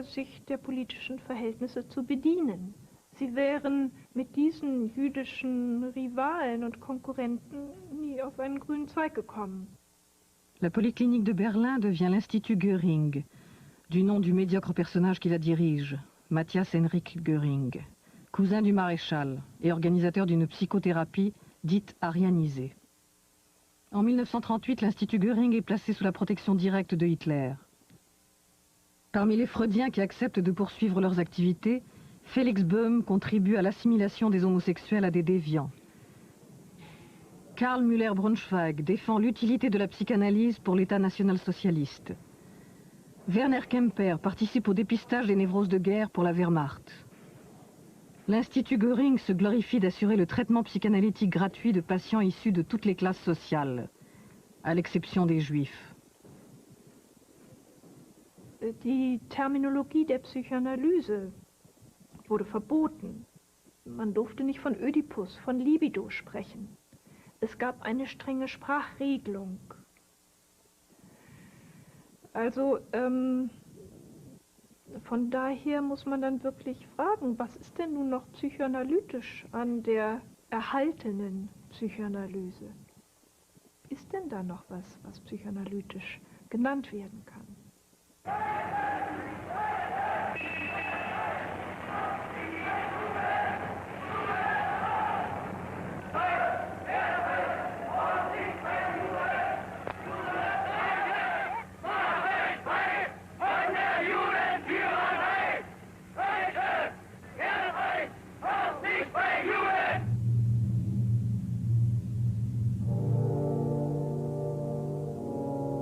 sich der politischen Verhältnisse zu bedienen. Sie wären mit diesen jüdischen Rivalen und Konkurrenten nie auf einen grünen Zweig gekommen. La Polyclinique de Berlin devient l'Institut Göring, du nom du médiocre personnage qui la dirige, Matthias Henrik Göring, cousin du maréchal et organisateur d'une psychothérapie dite arianisée. En 1938, l'Institut Göring est placé sous la protection directe de Hitler. Parmi les freudiens qui acceptent de poursuivre leurs activités, Félix Boehm contribue à l'assimilation des homosexuels à des déviants. Karl Müller-Braunschweig défend l'utilité de la psychanalyse pour l'État national-socialiste. Werner Kemper participe au dépistage des névroses de guerre pour la Wehrmacht. L'Institut Göring se glorifie d'assurer le traitement psychanalytique gratuit de patients issus de toutes les classes sociales, à l'exception des Juifs. Die Terminologie der Psychoanalyse wurde verboten. Man durfte nicht von Ödipus, von Libido sprechen. Es gab eine strenge Sprachregelung. Also von daher muss man dann wirklich fragen, was ist denn nun noch psychoanalytisch an der erhaltenen Psychoanalyse. Ist denn da noch was, was psychoanalytisch genannt werden kann?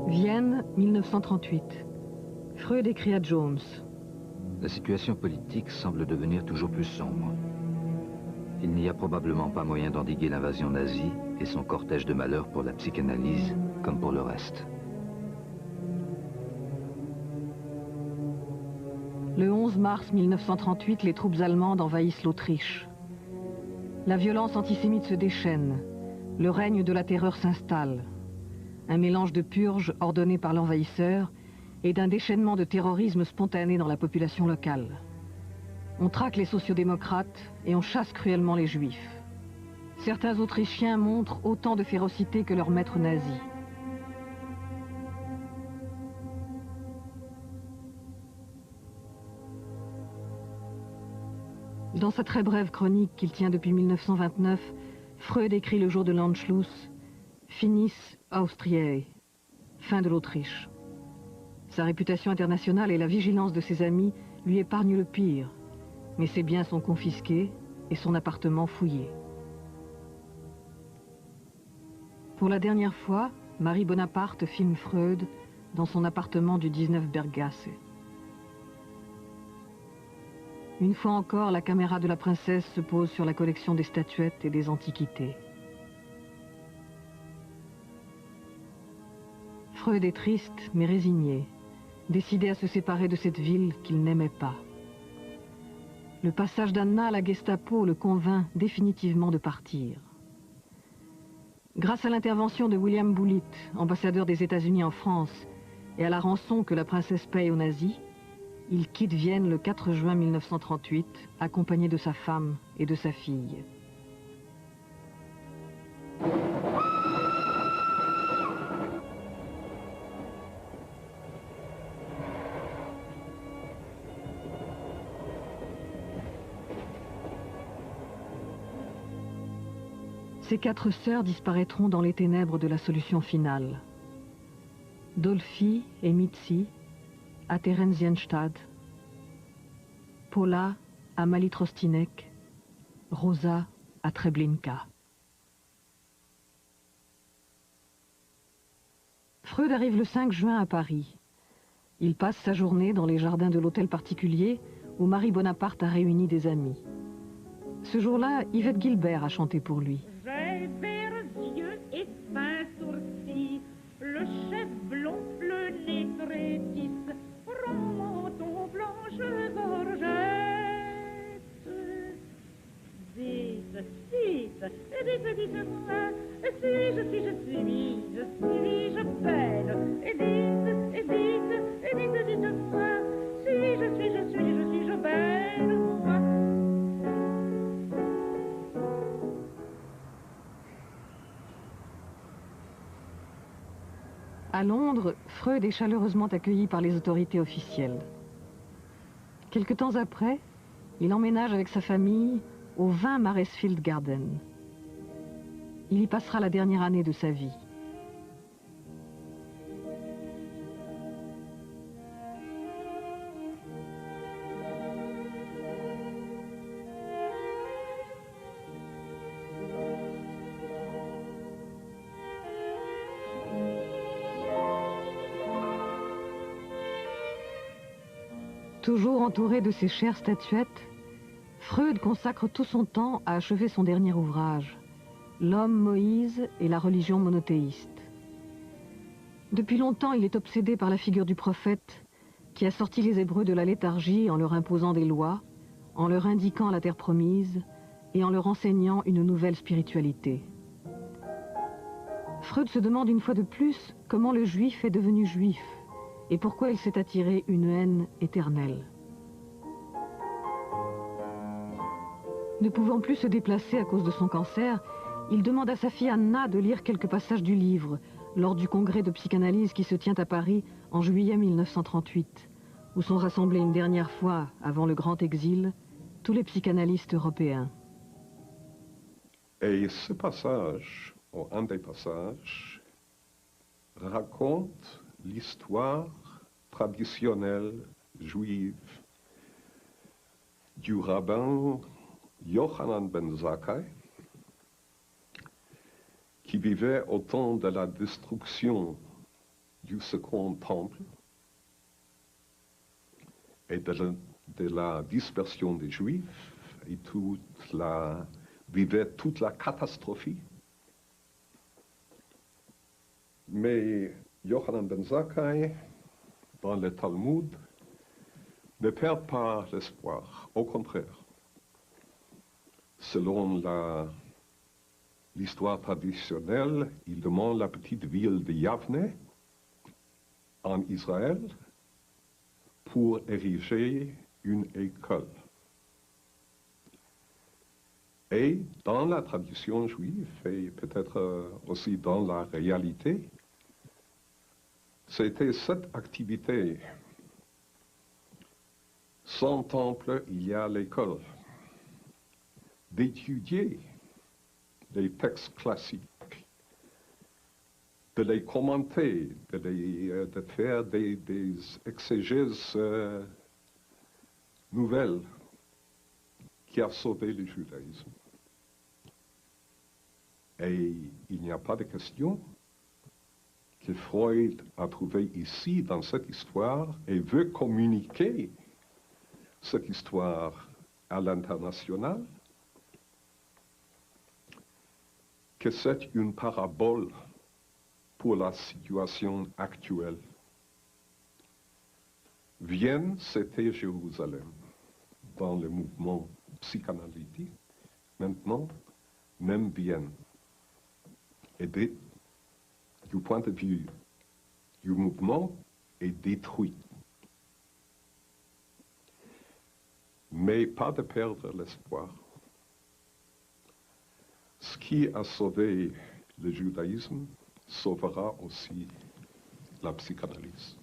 Vienne, 1938. Freud écrit à Jones. La situation politique semble devenir toujours plus sombre. Il n'y a probablement pas moyen d'endiguer l'invasion nazie et son cortège de malheurs pour la psychanalyse comme pour le reste. Le 11 mars 1938, les troupes allemandes envahissent l'Autriche. La violence antisémite se déchaîne. Le règne de la terreur s'installe. Un mélange de purges ordonnées par l'envahisseur et d'un déchaînement de terrorisme spontané dans la population locale. On traque les sociodémocrates et on chasse cruellement les juifs. Certains Autrichiens montrent autant de férocité que leurs maîtres nazis. Dans sa très brève chronique qu'il tient depuis 1929, Freud écrit le jour de l'Anschluss « Finis Austriae », fin de l'Autriche. Sa réputation internationale et la vigilance de ses amis lui épargnent le pire, mais ses biens sont confisqués et son appartement fouillé. Pour la dernière fois, Marie Bonaparte filme Freud dans son appartement du 19 Berggasse. Une fois encore, la caméra de la princesse se pose sur la collection des statuettes et des antiquités. Freud est triste, mais résigné, décidé à se séparer de cette ville qu'il n'aimait pas. Le passage d'Anna à la Gestapo le convainc définitivement de partir. Grâce à l'intervention de William Bullitt, ambassadeur des États-Unis en France, et à la rançon que la princesse paye aux nazis, il quitte Vienne le 4 juin 1938, accompagné de sa femme et de sa fille. Ces 4 sœurs disparaîtront dans les ténèbres de la solution finale. Dolphy et Mitzi à Theresienstadt, Paula à Malitrostinek, Rosa à Treblinka. Freud arrive le 5 juin à Paris. Il passe sa journée dans les jardins de l'hôtel particulier où Marie Bonaparte a réuni des amis. Ce jour-là, Yvette Gilbert a chanté pour lui. J'ai verts yeux et fins sourcils, le chef blond, le nez très tisse, rond menton, blanche gorgette. Dites, dites-moi, suis-je belle, et dites-moi, suis-je belle, moi. À Londres, Freud est chaleureusement accueilli par les autorités officielles. Quelque temps après, il emménage avec sa famille au 20 Maresfield Garden. Il y passera la dernière année de sa vie. Toujours entouré de ses chères statuettes, Freud consacre tout son temps à achever son dernier ouvrage, L'homme Moïse et la religion monothéiste. Depuis longtemps, il est obsédé par la figure du prophète qui a sorti les Hébreux de la léthargie en leur imposant des lois, en leur indiquant la terre promise et en leur enseignant une nouvelle spiritualité. Freud se demande une fois de plus comment le juif est devenu juif et pourquoi il s'est attiré une haine éternelle. Ne pouvant plus se déplacer à cause de son cancer, il demande à sa fille Anna de lire quelques passages du livre lors du congrès de psychanalyse qui se tient à Paris en juillet 1938, où sont rassemblés une dernière fois, avant le grand exil, tous les psychanalystes européens. Et ce passage, ou un des passages, raconte l'histoire traditionnelle juive du rabbin Yochanan ben Zakkai, qui vivait au temps de la destruction du Second Temple et de la dispersion des Juifs, et vivait toute la catastrophe. Mais Yochanan ben Zakkai, dans le Talmud, ne perd pas l'espoir, au contraire. Selon l'histoire traditionnelle, il demande la petite ville de Yavne, en Israël, pour ériger une école. Et dans la tradition juive, et peut-être aussi dans la réalité, c'était cette activité. Sans temple, il y a l'école. D'étudier les textes classiques, de les commenter, de faire des exégèses nouvelles qui a sauvé le judaïsme. Et il n'y a pas de question que Freud a trouvé ici dans cette histoire et veut communiquer cette histoire à l'international, que c'est une parabole pour la situation actuelle. Vienne, c'était Jérusalem dans le mouvement psychanalytique. Maintenant, même Vienne est du point de vue du mouvement est détruit. Mais pas de perdre l'espoir. Ce qui a sauvé le judaïsme sauvera aussi la psychanalyse.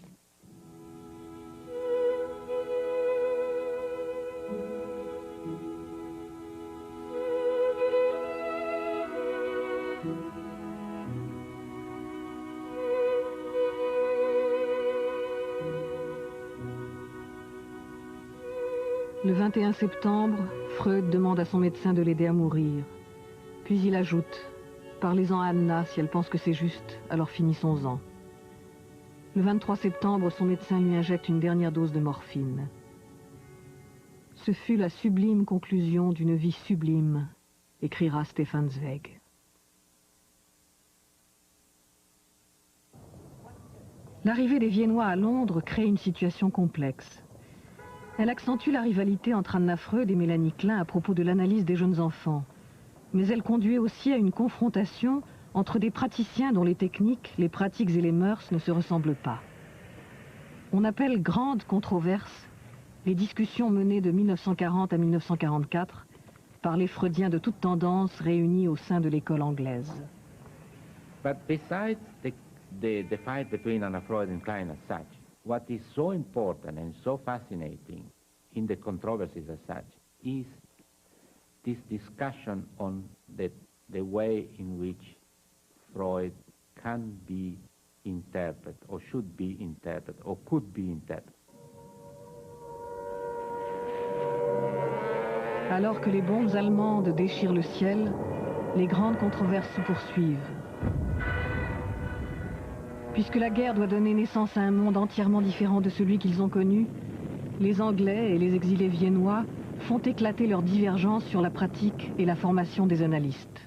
Le 21 septembre, Freud demande à son médecin de l'aider à mourir. Puis il ajoute « Parlez-en à Anna, si elle pense que c'est juste, alors finissons-en ». Le 23 septembre, son médecin lui injecte une dernière dose de morphine. Ce fut la sublime conclusion d'une vie sublime, écrira Stefan Zweig. L'arrivée des Viennois à Londres crée une situation complexe. Elle accentue la rivalité entre Anna Freud et Mélanie Klein à propos de l'analyse des jeunes enfants. Mais elle conduit aussi à une confrontation entre des praticiens dont les techniques, les pratiques et les mœurs ne se ressemblent pas. On appelle grande controverse les discussions menées de 1940 à 1944 par les freudiens de toute tendance réunis au sein de l'école anglaise. But besides the fight between Anna Freud and Klein as such, what is so important and so fascinating in the controversies as such is this discussion on the way in which Freud can be interpreted, or should be interpreted, or could be interpreted. Alors que les bombes allemandes déchirent le ciel, les grandes controverses se poursuivent. Puisque la guerre doit donner naissance à un monde entièrement différent de celui qu'ils ont connu, les Anglais et les exilés viennois font éclater leurs divergences sur la pratique et la formation des analystes.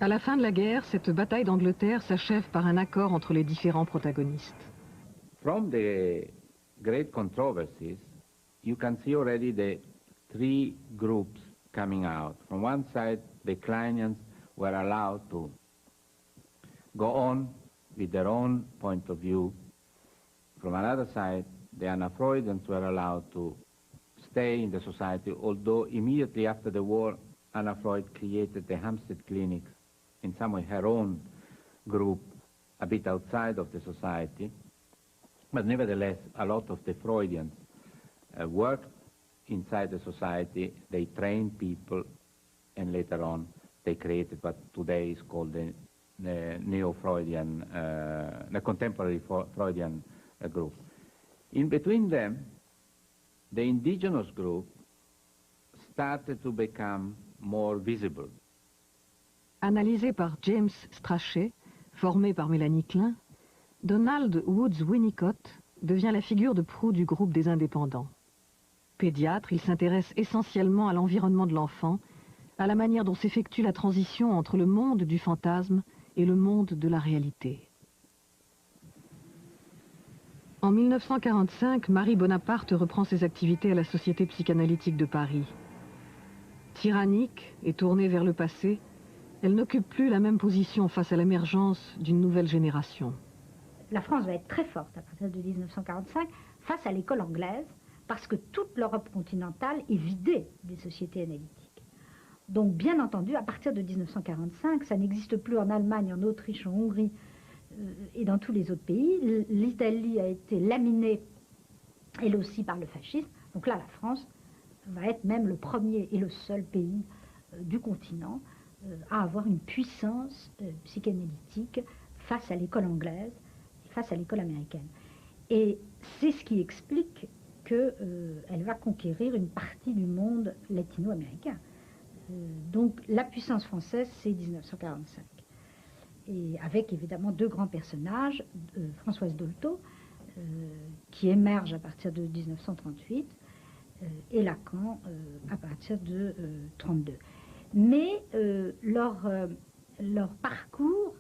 À la fin de la guerre, cette bataille d'Angleterre s'achève par un accord entre les différents protagonistes. From the great controversies, you can see already the three groups coming out. From one side, the Kleinians were allowed to go on with their own point of view. From another side, the Anna Freudians were allowed to stay in the society, although immediately after the war, Anna Freud created the Hampstead clinics, in some way her own group, a bit outside of the society. But nevertheless, a lot of the Freudians worked inside the society, they trained people, and later on they created what today is called the neo-Freudian, the contemporary Freudian group. In between them, the indigenous group started to become more visible. Analysé par James Strachey, formé par Mélanie Klein, Donald Woods Winnicott devient la figure de proue du groupe des indépendants. Pédiatre, il s'intéresse essentiellement à l'environnement de l'enfant, à la manière dont s'effectue la transition entre le monde du fantasme et le monde de la réalité. En 1945, Marie Bonaparte reprend ses activités à la Société psychanalytique de Paris. Tyrannique et tournée vers le passé, elle n'occupe plus la même position face à l'émergence d'une nouvelle génération. La France va être très forte à partir de 1945 face à l'école anglaise, parce que toute l'Europe continentale est vidée des sociétés analytiques. Donc, bien entendu, à partir de 1945, ça n'existe plus en Allemagne, en Autriche, en Hongrie et dans tous les autres pays. L'Italie a été laminée, elle aussi, par le fascisme. Donc là, la France va être même le premier et le seul pays du continent à avoir une puissance psychanalytique face à l'école anglaise, face à l'école américaine. Et c'est ce qui explique qu'elle va conquérir une partie du monde latino-américain. Donc la puissance française, c'est 1945. Et avec évidemment deux grands personnages, Françoise Dolto, qui émerge à partir de 1938, et Lacan à partir de 1932. Mais leur parcours,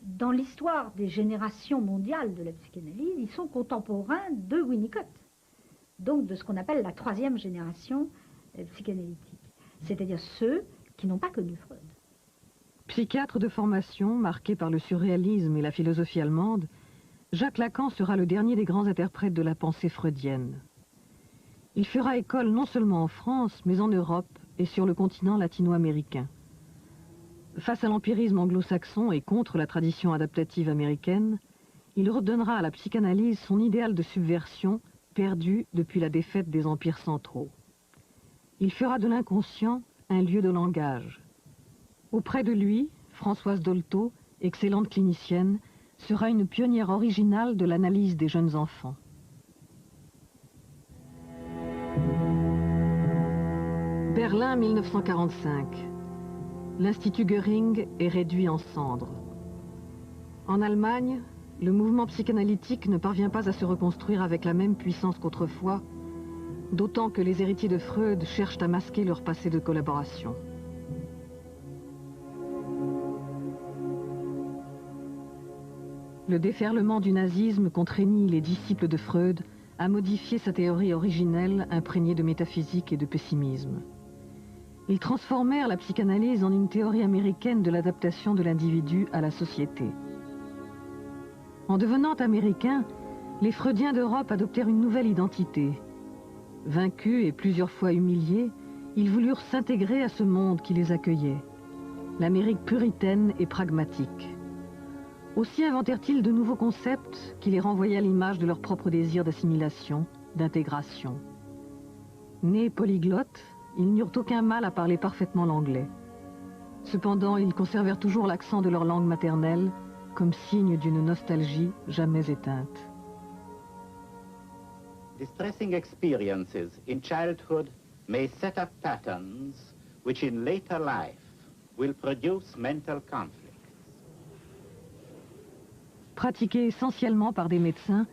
dans l'histoire des générations mondiales de la psychanalyse, ils sont contemporains de Winnicott, donc de ce qu'on appelle la troisième génération psychanalytique, c'est-à-dire ceux qui n'ont pas connu Freud. Psychiatre de formation, marqué par le surréalisme et la philosophie allemande, Jacques Lacan sera le dernier des grands interprètes de la pensée freudienne. Il fera école non seulement en France, mais en Europe et sur le continent latino-américain. Face à l'empirisme anglo-saxon et contre la tradition adaptative américaine, il redonnera à la psychanalyse son idéal de subversion perdu depuis la défaite des empires centraux. Il fera de l'inconscient un lieu de langage. Auprès de lui, Françoise Dolto, excellente clinicienne, sera une pionnière originale de l'analyse des jeunes enfants. Berlin 1945. L'Institut Göring est réduit en cendres. En Allemagne, le mouvement psychanalytique ne parvient pas à se reconstruire avec la même puissance qu'autrefois, d'autant que les héritiers de Freud cherchent à masquer leur passé de collaboration. Le déferlement du nazisme contraignit les disciples de Freud à modifier sa théorie originelle imprégnée de métaphysique et de pessimisme. Ils transformèrent la psychanalyse en une théorie américaine de l'adaptation de l'individu à la société. En devenant américains, les Freudiens d'Europe adoptèrent une nouvelle identité. Vaincus et plusieurs fois humiliés, ils voulurent s'intégrer à ce monde qui les accueillait, l'Amérique puritaine et pragmatique. Aussi inventèrent-ils de nouveaux concepts qui les renvoyaient à l'image de leur propre désir d'assimilation, d'intégration. Nés polyglottes, ils n'eurent aucun mal à parler parfaitement l'anglais. Cependant, ils conservèrent toujours l'accent de leur langue maternelle, comme signe d'une nostalgie jamais éteinte. Distressing experiences in childhood may set up patterns which in later life will produce mental conflicts. Pratiquée essentiellement par des médecins,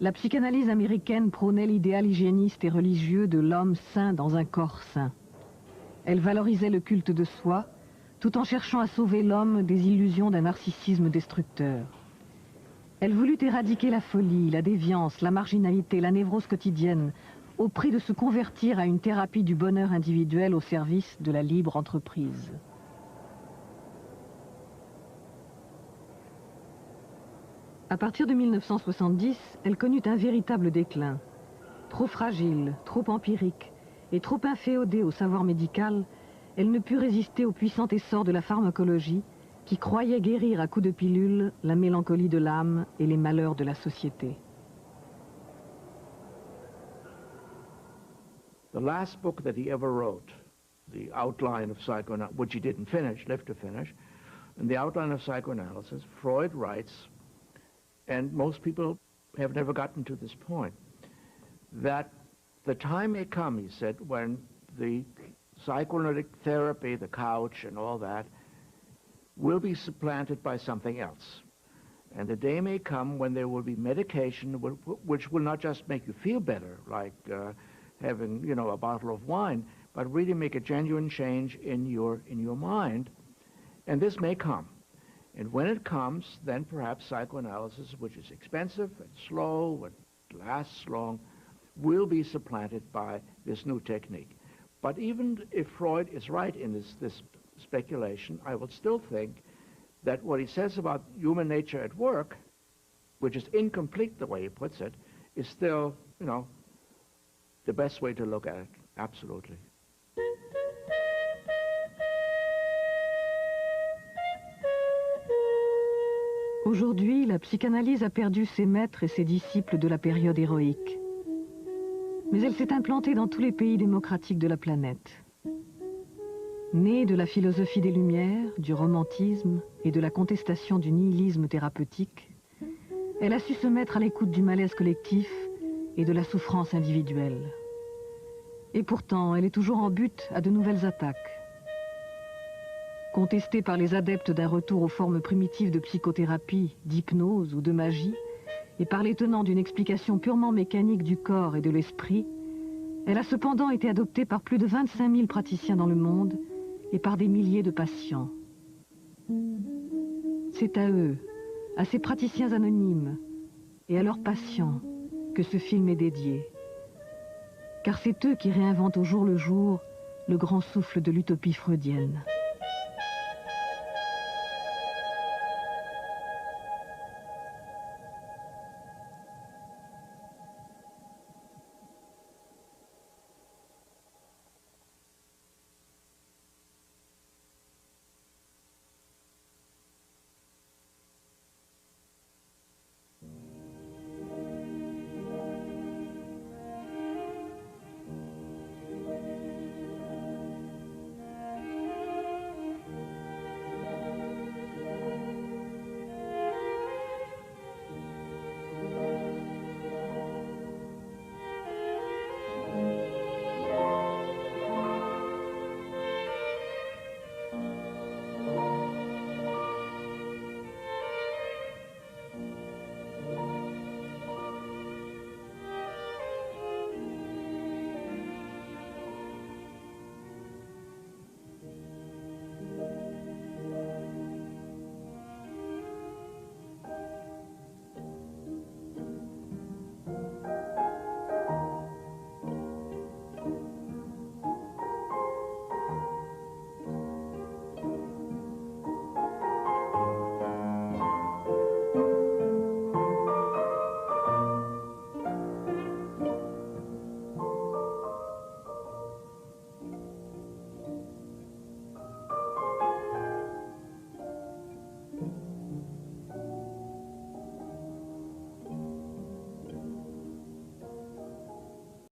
la psychanalyse américaine prônait l'idéal hygiéniste et religieux de l'homme sain dans un corps sain. Elle valorisait le culte de soi, tout en cherchant à sauver l'homme des illusions d'un narcissisme destructeur. Elle voulut éradiquer la folie, la déviance, la marginalité, la névrose quotidienne, au prix de se convertir à une thérapie du bonheur individuel au service de la libre entreprise. À partir de 1970, elle connut un véritable déclin. Trop fragile, trop empirique, Et trop inféodée au savoir médical, elle ne put résister au puissant essor de la pharmacologie qui croyait guérir à coups de pilule la mélancolie de l'âme et les malheurs de la société. The last book that he ever wrote, the outline of psychoanalysis, which he didn't finish, lived to finish, and the outline of psychoanalysis, Freud writes, and most people have never gotten to this point, that the time may come, he said, when the psychoanalytic therapy, the couch and all that, will be supplanted by something else. And the day may come when there will be medication which will not just make you feel better, like having, you know, a bottle of wine, but really make a genuine change in your mind. And this may come. And when it comes, then perhaps psychoanalysis, which is expensive and slow and lasts long, will be supplanted by this new technique. But even if Freud is right in this speculation, I would still think that what he says about human nature at work, which is incomplete the way he puts it, is still, you know, the best way to look at it, absolutely. Aujourd'hui, la psychanalyse a perdu ses maîtres et ses disciples de la période héroïque. Mais elle s'est implantée dans tous les pays démocratiques de la planète. Née de la philosophie des Lumières, du romantisme et de la contestation du nihilisme thérapeutique, elle a su se mettre à l'écoute du malaise collectif et de la souffrance individuelle. Et pourtant, elle est toujours en butte à de nouvelles attaques. Contestée par les adeptes d'un retour aux formes primitives de psychothérapie, d'hypnose ou de magie, et par les tenants d'une explication purement mécanique du corps et de l'esprit, elle a cependant été adoptée par plus de 25 000 praticiens dans le monde et par des milliers de patients. C'est à eux, à ces praticiens anonymes et à leurs patients que ce film est dédié. Car c'est eux qui réinventent au jour le jour le grand souffle de l'utopie freudienne.